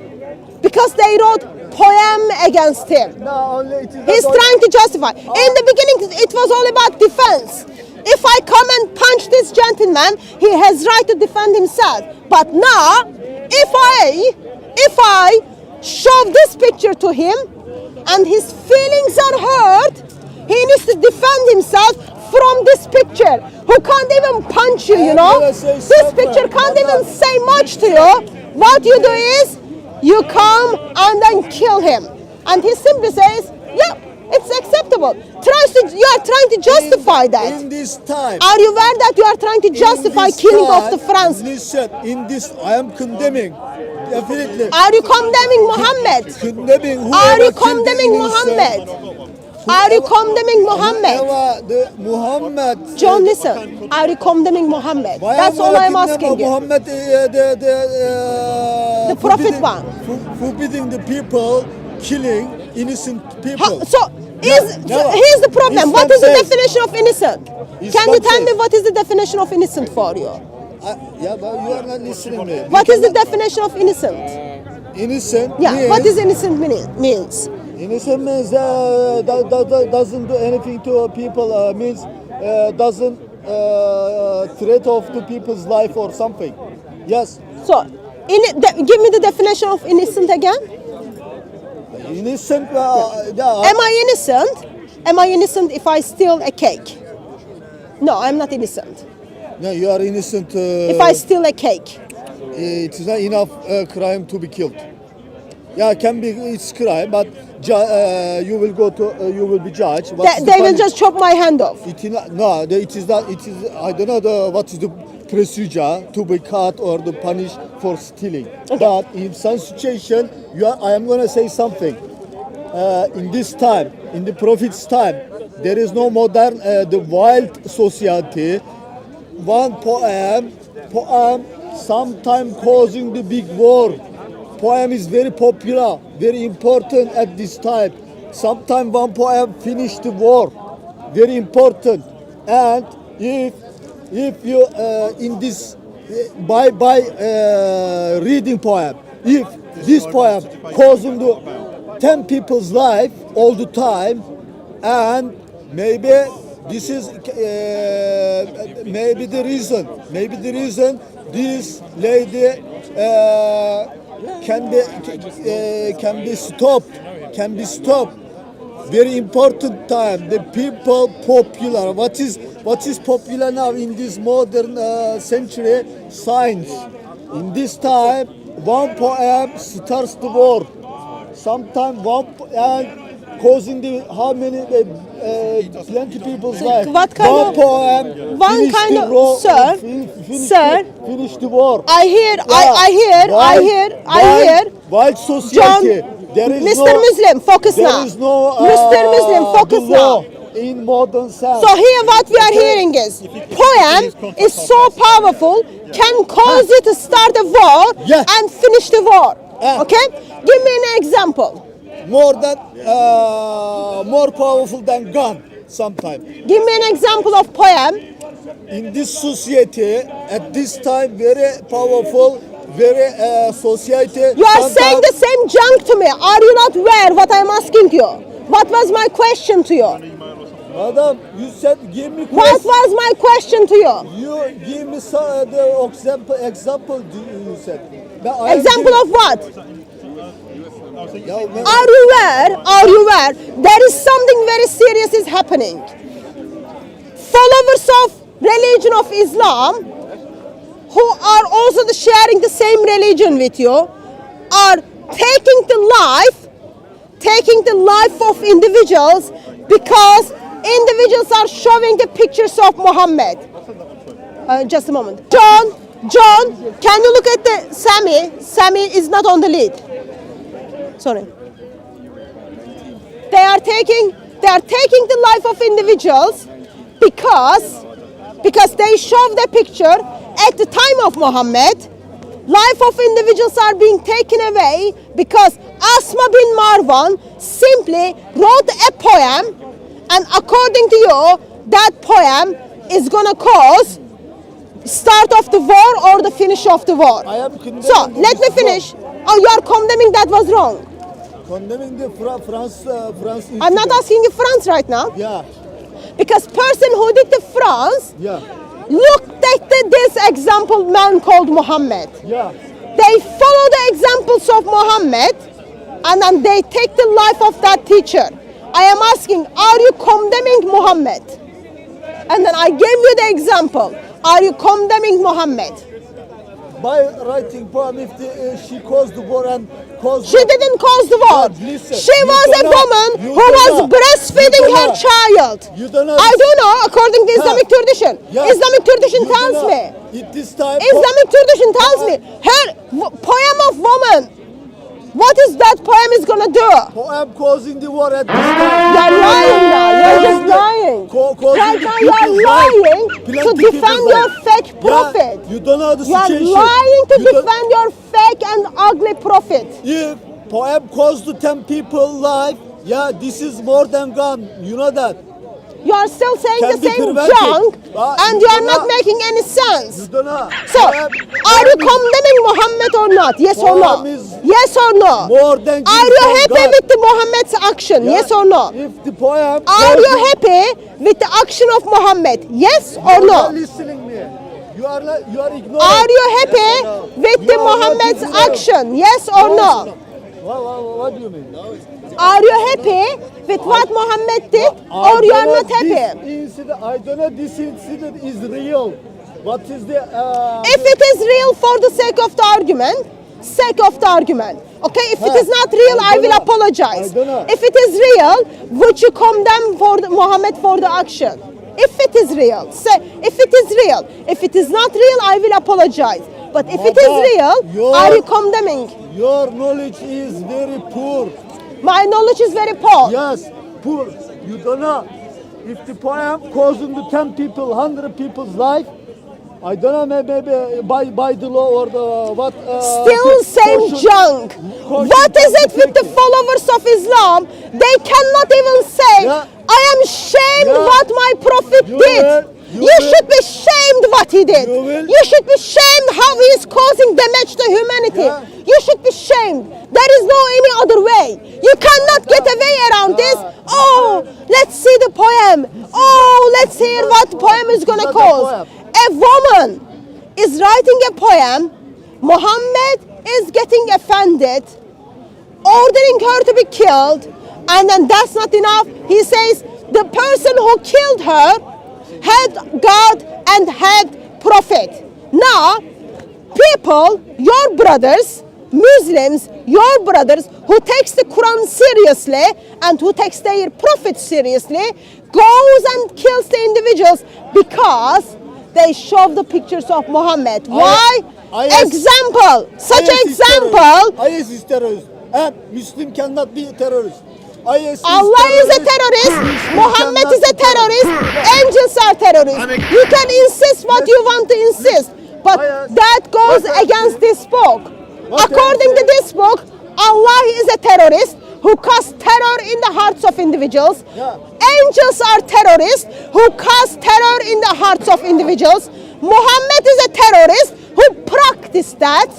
[SPEAKER 1] because they wrote poem against him.
[SPEAKER 7] No, only it is
[SPEAKER 1] He's
[SPEAKER 7] not
[SPEAKER 1] trying to justify. In the beginning, it was all about defense. If I come and punch this gentleman, he has right to defend himself. But now, if I show this picture to him, and his feelings are hurt, he needs to defend himself from this picture. Who can't even punch you, you know?
[SPEAKER 7] gonna say
[SPEAKER 1] This
[SPEAKER 7] something.
[SPEAKER 1] picture can't even say much to you. What you do is, you come and then kill him. And he simply says, yeah, it's acceptable. You are trying to justify that.
[SPEAKER 7] In this time.
[SPEAKER 1] Are you aware that you are trying to justify
[SPEAKER 7] in this
[SPEAKER 1] killing
[SPEAKER 7] time,
[SPEAKER 1] of the France?
[SPEAKER 7] Listen, in this, I am condemning. Definitely.
[SPEAKER 1] Are you condemning Muhammad?
[SPEAKER 7] Condemning whoever
[SPEAKER 1] Are you
[SPEAKER 7] killed the
[SPEAKER 1] condemning
[SPEAKER 7] innocent.
[SPEAKER 1] Muhammad? Are you condemning Muhammad?
[SPEAKER 7] Whoever the Muhammad.
[SPEAKER 1] John, listen. Are you condemning Muhammad?
[SPEAKER 7] Why
[SPEAKER 1] That's
[SPEAKER 7] am
[SPEAKER 1] all
[SPEAKER 7] I
[SPEAKER 1] I'm
[SPEAKER 7] condemning
[SPEAKER 1] asking you.
[SPEAKER 7] Muhammad,
[SPEAKER 1] The prophet one.
[SPEAKER 7] Forbidding the people killing innocent people.
[SPEAKER 1] Here's the problem. What is the definition of innocent? Can you tell me what is the definition of innocent for you?
[SPEAKER 7] Yeah, but you are not listening to me.
[SPEAKER 1] What is the definition of innocent?
[SPEAKER 7] Innocent
[SPEAKER 1] Yeah,
[SPEAKER 7] means,
[SPEAKER 1] what is innocent means?
[SPEAKER 7] innocent means doesn't do anything to people, means doesn't threat of the people's life or something. Yes.
[SPEAKER 1] So, give me the definition of innocent again.
[SPEAKER 7] Innocent.
[SPEAKER 1] Am I innocent? Am I innocent if I steal a cake? No, I'm not innocent.
[SPEAKER 7] No, you are innocent.
[SPEAKER 1] If I steal a cake.
[SPEAKER 7] It is not enough crime to be killed. Yeah, can be it's crime, but you will go to you will be judged.
[SPEAKER 1] They will just chop my hand off.
[SPEAKER 7] It is not, no, it is not. It is I don't know what is the procedure to be cut or the punish for stealing. But in some situation, I am going to say something. In this time, in the Prophet's time, there is no modern the wild society. One poem, sometime causing the big war. Poem is very popular, very important at this time. Sometimes one poem finished the war, very important. And if you in this by reading poem, if this poem causing the 10 people's life all the time, and maybe this is maybe the reason this lady can be stopped. Very important time. The people popular. What is popular now in this modern century? Science. In this time, one poem starts the war. Sometimes one and causing the how many plenty people's life.
[SPEAKER 1] What kind
[SPEAKER 7] one
[SPEAKER 1] of
[SPEAKER 7] poem?
[SPEAKER 1] One kind of
[SPEAKER 7] Finish the war.
[SPEAKER 1] I hear.
[SPEAKER 7] Wild society.
[SPEAKER 1] John,
[SPEAKER 7] There is
[SPEAKER 1] Mr. Muslim, focus
[SPEAKER 7] there
[SPEAKER 1] now.
[SPEAKER 7] is no,
[SPEAKER 1] Mr. Muslim, focus
[SPEAKER 7] the law
[SPEAKER 1] now.
[SPEAKER 7] in modern sense.
[SPEAKER 1] So here what we are hearing is, poem is so powerful, can cause you to start a war and finish the war. Okay? Give me an example.
[SPEAKER 7] More powerful than gun sometimes.
[SPEAKER 1] Give me an example of poem.
[SPEAKER 7] In this society, at this time, very powerful, very society.
[SPEAKER 1] You are saying the same junk to me. Are you not aware what I'm asking you? What was my question to you?
[SPEAKER 7] Madam, you said give me.
[SPEAKER 1] What was my question to you?
[SPEAKER 7] You give me the example. You said.
[SPEAKER 1] Example of what? Are you aware? There is something very serious is happening. Followers of religion of Islam, who are also sharing the same religion with you, are taking the life of individuals because individuals are showing the pictures of Muhammad. Just a moment. John, can you look at the Sammy? Sammy is not on the lead. Sorry. They are taking the life of individuals because they show the picture at the time of Muhammad, life of individuals are being taken away because Asma bin Marwan simply wrote a poem, and according to you, that poem is gonna cause start of the war or the finish of the war.
[SPEAKER 7] I am condemning
[SPEAKER 1] So let me
[SPEAKER 7] this
[SPEAKER 1] finish. Oh, you are condemning that was wrong.
[SPEAKER 7] Condemning the France.
[SPEAKER 1] I'm not asking you France right now.
[SPEAKER 7] Yeah,
[SPEAKER 1] Because person who did the France,
[SPEAKER 7] yeah,
[SPEAKER 1] look at this example man called Muhammad.
[SPEAKER 7] yeah.
[SPEAKER 1] They follow the examples of Muhammad and then they take the life of that teacher. I am asking, are you condemning Muhammad? And then I gave you the example. Are you condemning Muhammad?
[SPEAKER 7] By writing poem, if she caused the war and caused.
[SPEAKER 1] She didn't cause the war.
[SPEAKER 7] God, listen,
[SPEAKER 1] She
[SPEAKER 7] you
[SPEAKER 1] was a
[SPEAKER 7] don't know.
[SPEAKER 1] woman
[SPEAKER 7] You
[SPEAKER 1] who
[SPEAKER 7] don't
[SPEAKER 1] was
[SPEAKER 7] know.
[SPEAKER 1] breastfeeding
[SPEAKER 7] You don't
[SPEAKER 1] her
[SPEAKER 7] know.
[SPEAKER 1] child.
[SPEAKER 7] You don't know.
[SPEAKER 1] I don't know, according to Islamic tradition.
[SPEAKER 7] Yeah.
[SPEAKER 1] Islamic tradition
[SPEAKER 7] You don't
[SPEAKER 1] tells
[SPEAKER 7] know.
[SPEAKER 1] me.
[SPEAKER 7] It this time.
[SPEAKER 1] Islamic tradition tells me. Her poem of woman. What is that poem is gonna do?
[SPEAKER 7] Poem causing the war at this time.
[SPEAKER 1] You're lying now. You're just lying.
[SPEAKER 7] Causing
[SPEAKER 1] Right
[SPEAKER 7] the
[SPEAKER 1] now
[SPEAKER 7] people's
[SPEAKER 1] you're
[SPEAKER 7] life.
[SPEAKER 1] lying
[SPEAKER 7] Plenty
[SPEAKER 1] to defend
[SPEAKER 7] people's
[SPEAKER 1] your
[SPEAKER 7] life.
[SPEAKER 1] fake
[SPEAKER 7] Yeah,
[SPEAKER 1] prophet.
[SPEAKER 7] you don't know the
[SPEAKER 1] You're
[SPEAKER 7] situation.
[SPEAKER 1] lying to
[SPEAKER 7] You don't-
[SPEAKER 1] defend your fake and ugly prophet.
[SPEAKER 7] If poem caused to 10 people life, yeah, this is more than gun. You know that.
[SPEAKER 1] You are still saying
[SPEAKER 7] Can
[SPEAKER 1] the
[SPEAKER 7] be
[SPEAKER 1] same
[SPEAKER 7] prevented.
[SPEAKER 1] junk and you are
[SPEAKER 7] don't
[SPEAKER 1] not
[SPEAKER 7] know.
[SPEAKER 1] making any sense.
[SPEAKER 7] You don't know.
[SPEAKER 1] So, are you condemning Muhammad or not? Yes or no?
[SPEAKER 7] Poem is
[SPEAKER 1] Yes or no?
[SPEAKER 7] more than
[SPEAKER 1] Are you
[SPEAKER 7] gift from
[SPEAKER 1] happy
[SPEAKER 7] God.
[SPEAKER 1] with the Muhammad's action?
[SPEAKER 7] Yeah,
[SPEAKER 1] Yes or no?
[SPEAKER 7] If the poem.
[SPEAKER 1] Are you happy with the action of Muhammad? Yes or
[SPEAKER 7] You are
[SPEAKER 1] no?
[SPEAKER 7] not listening me. You are ignoring.
[SPEAKER 1] Are you happy
[SPEAKER 7] Yes or no?
[SPEAKER 1] with
[SPEAKER 7] You
[SPEAKER 1] the
[SPEAKER 7] are not
[SPEAKER 1] Muhammad's
[SPEAKER 7] ignoring.
[SPEAKER 1] action? Yes or no?
[SPEAKER 7] What do you mean?
[SPEAKER 1] Are you happy with what Muhammad did or you are not happy?
[SPEAKER 7] This incident, I don't know this incident is real. What is the...
[SPEAKER 1] If it is real for the sake of the argument, okay? If it is not real, I will apologize.
[SPEAKER 7] I don't know.
[SPEAKER 1] If it is real, would you condemn Muhammad for the action? If it is real, say if it is real. If it is not real, I will apologize. But if it is real, are you condemning?
[SPEAKER 7] Your knowledge is very poor.
[SPEAKER 1] My knowledge is very poor.
[SPEAKER 7] Yes, poor. You don't know. If the poem causing the 10 people, 100 people's life, I don't know, maybe by the law or the what.
[SPEAKER 1] Still same junk. What is it with the followers of Islam? They cannot even say,
[SPEAKER 7] Yeah.
[SPEAKER 1] I am ashamed
[SPEAKER 7] Yeah.
[SPEAKER 1] what my prophet
[SPEAKER 7] You
[SPEAKER 1] did.
[SPEAKER 7] will. You
[SPEAKER 1] You
[SPEAKER 7] will.
[SPEAKER 1] should be shamed what he did.
[SPEAKER 7] You will.
[SPEAKER 1] You should be shamed how he is causing damage to humanity.
[SPEAKER 7] Yeah.
[SPEAKER 1] You should be shamed. There is no any other way. You cannot get away around this. Oh, let's see the poem. Oh, let's hear what poem is gonna
[SPEAKER 7] It's not a
[SPEAKER 1] cause.
[SPEAKER 7] poem.
[SPEAKER 1] A woman is writing a poem. Muhammad is getting offended, ordering her to be killed, and then that's not enough. He says the person who killed her had God and had prophet. Now, people, your brothers, Muslims, your brothers who takes the Quran seriously and who takes their prophet seriously, goes and kills the individuals because they show the pictures of Muhammad. Why? Example, such example.
[SPEAKER 7] IS is terrorist. And Muslim cannot be terrorist. IS is
[SPEAKER 1] Allah is a terrorist, Muhammad is a terrorist, angels are terrorists. You can insist what you want to insist, but that goes against this book. According to this book, Allah is a terrorist who cause terror in the hearts of individuals. Angels are terrorists who cause terror in the hearts of individuals. Muhammad is a terrorist who practiced that.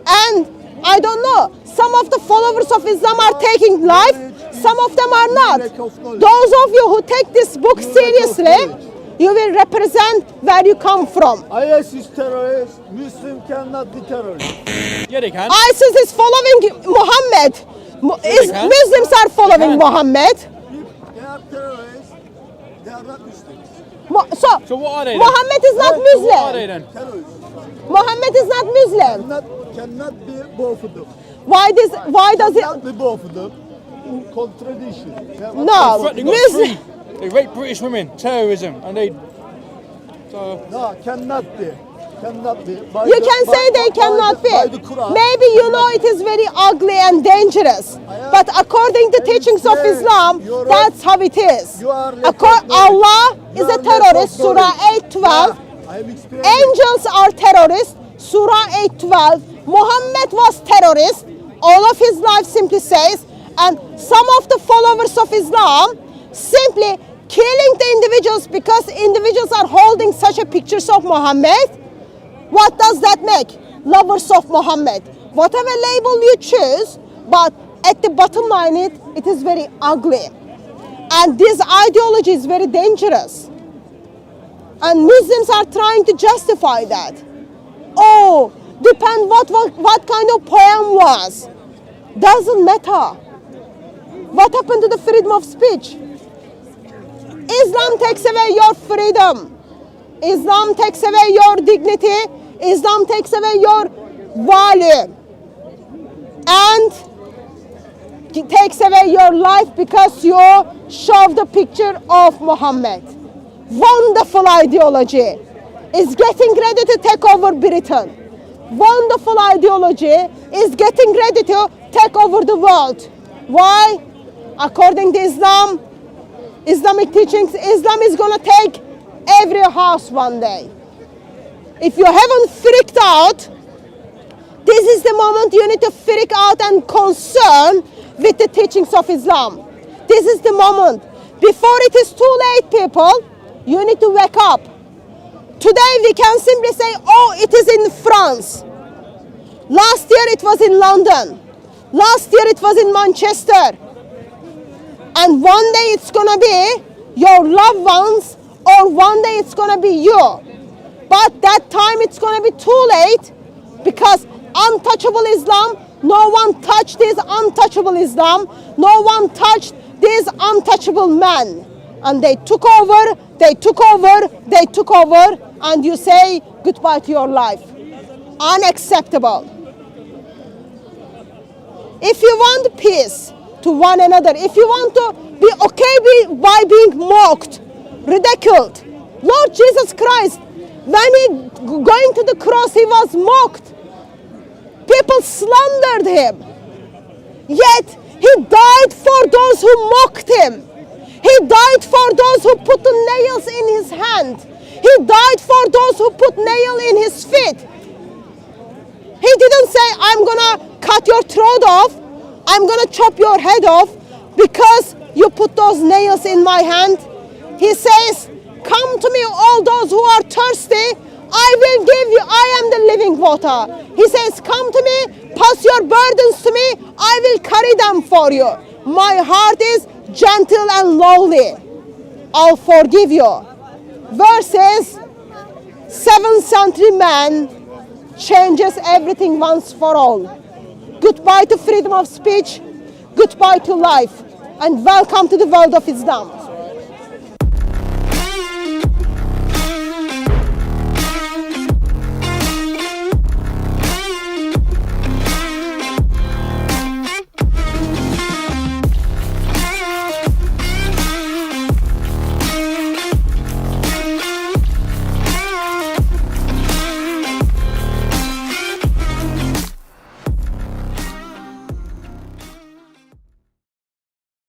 [SPEAKER 1] And I don't know, some of the followers of Islam are taking life, some of them are not. Those of you who take this book seriously, you will represent where you come from.
[SPEAKER 7] IS is terrorist. Muslim cannot be terrorist.
[SPEAKER 6] Yeah, they can.
[SPEAKER 1] ISIS is following Muhammad.
[SPEAKER 6] can.
[SPEAKER 1] Muslims are following Muhammad.
[SPEAKER 7] If they are terrorists, they are not Muslims.
[SPEAKER 6] So what are they then?
[SPEAKER 1] Muhammad is not
[SPEAKER 6] So what are
[SPEAKER 1] Muslim.
[SPEAKER 6] they then?
[SPEAKER 7] Terrorists
[SPEAKER 1] Muhammad is not Muslim.
[SPEAKER 7] cannot be both of them.
[SPEAKER 1] Why does it?
[SPEAKER 7] Cannot be both of them. Contradiction. Yeah, what-
[SPEAKER 1] No,
[SPEAKER 6] They got
[SPEAKER 1] Muslim.
[SPEAKER 6] three. They rape British women, terrorism, and they. So
[SPEAKER 7] No, cannot be. Cannot be. By
[SPEAKER 1] You
[SPEAKER 7] the-
[SPEAKER 1] can
[SPEAKER 7] by-
[SPEAKER 1] say they
[SPEAKER 7] by
[SPEAKER 1] cannot
[SPEAKER 7] the- by the
[SPEAKER 1] be.
[SPEAKER 7] Quran.
[SPEAKER 1] Maybe you know it is very ugly and dangerous. But according to teachings of
[SPEAKER 7] explain.
[SPEAKER 1] Islam,
[SPEAKER 7] You're
[SPEAKER 1] that's how it is.
[SPEAKER 7] You are lack of knowledge.
[SPEAKER 1] Allah
[SPEAKER 7] You
[SPEAKER 1] is a
[SPEAKER 7] are lack of
[SPEAKER 1] terrorist, Surah
[SPEAKER 7] knowledge.
[SPEAKER 1] 8:12.
[SPEAKER 7] Yeah, I am explaining.
[SPEAKER 1] Angels are terrorists, Surah 8:12, Muhammad was terrorist. All of his life simply says, and some of the followers of Islam simply killing the individuals because individuals are holding such a pictures of Muhammad. What does that make? Lovers of Muhammad. Whatever label you choose, but at the bottom line it is very ugly. And this ideology is very dangerous. And Muslims are trying to justify that. Oh, depend what kind of poem was. Doesn't matter. What happened to the freedom of speech? Islam takes away your freedom. Islam takes away your dignity. Islam takes away your value. And it takes away your life because you show the picture of Muhammad. Wonderful ideology is getting ready to take over Britain. Wonderful ideology is getting ready to take over the world. Why? According to Islam, Islamic teachings, Islam is going to take every house one day. If you haven't freaked out, this is the moment you need to freak out and concern with the teachings of Islam. This is the moment. Before it is too late, people, you need to wake up. Today we can simply say, oh, it is in France. Last year it was in London. Last year it was in Manchester. And one day it's gonna be your loved ones, or one day it's gonna be you. But that time it's gonna be too late, because untouchable Islam, no one touched this untouchable Islam. No one touched these untouchable men. And they took over, they took over, they took over, and you say goodbye to your life. Unacceptable. If you want peace to one another, if you want to be okay by being mocked, ridiculed, Lord Jesus Christ, when he going to the cross, he was mocked. People slandered him. Yet he died for those who mocked him. He died for those who put the nails in his hand. He died for those who put nail in his feet. He didn't say, I'm gonna cut your throat off, I'm gonna chop your head off because you put those nails in my hand. He says, come to me, all those who are thirsty, I will give you, I am the living water. He says, come to me, pass your burdens to me, I will carry them for you. My heart is gentle and lowly. I'll forgive you. Versus 7th century man changes everything once for all. Goodbye to freedom of speech, goodbye to life, and welcome to the world of Islam.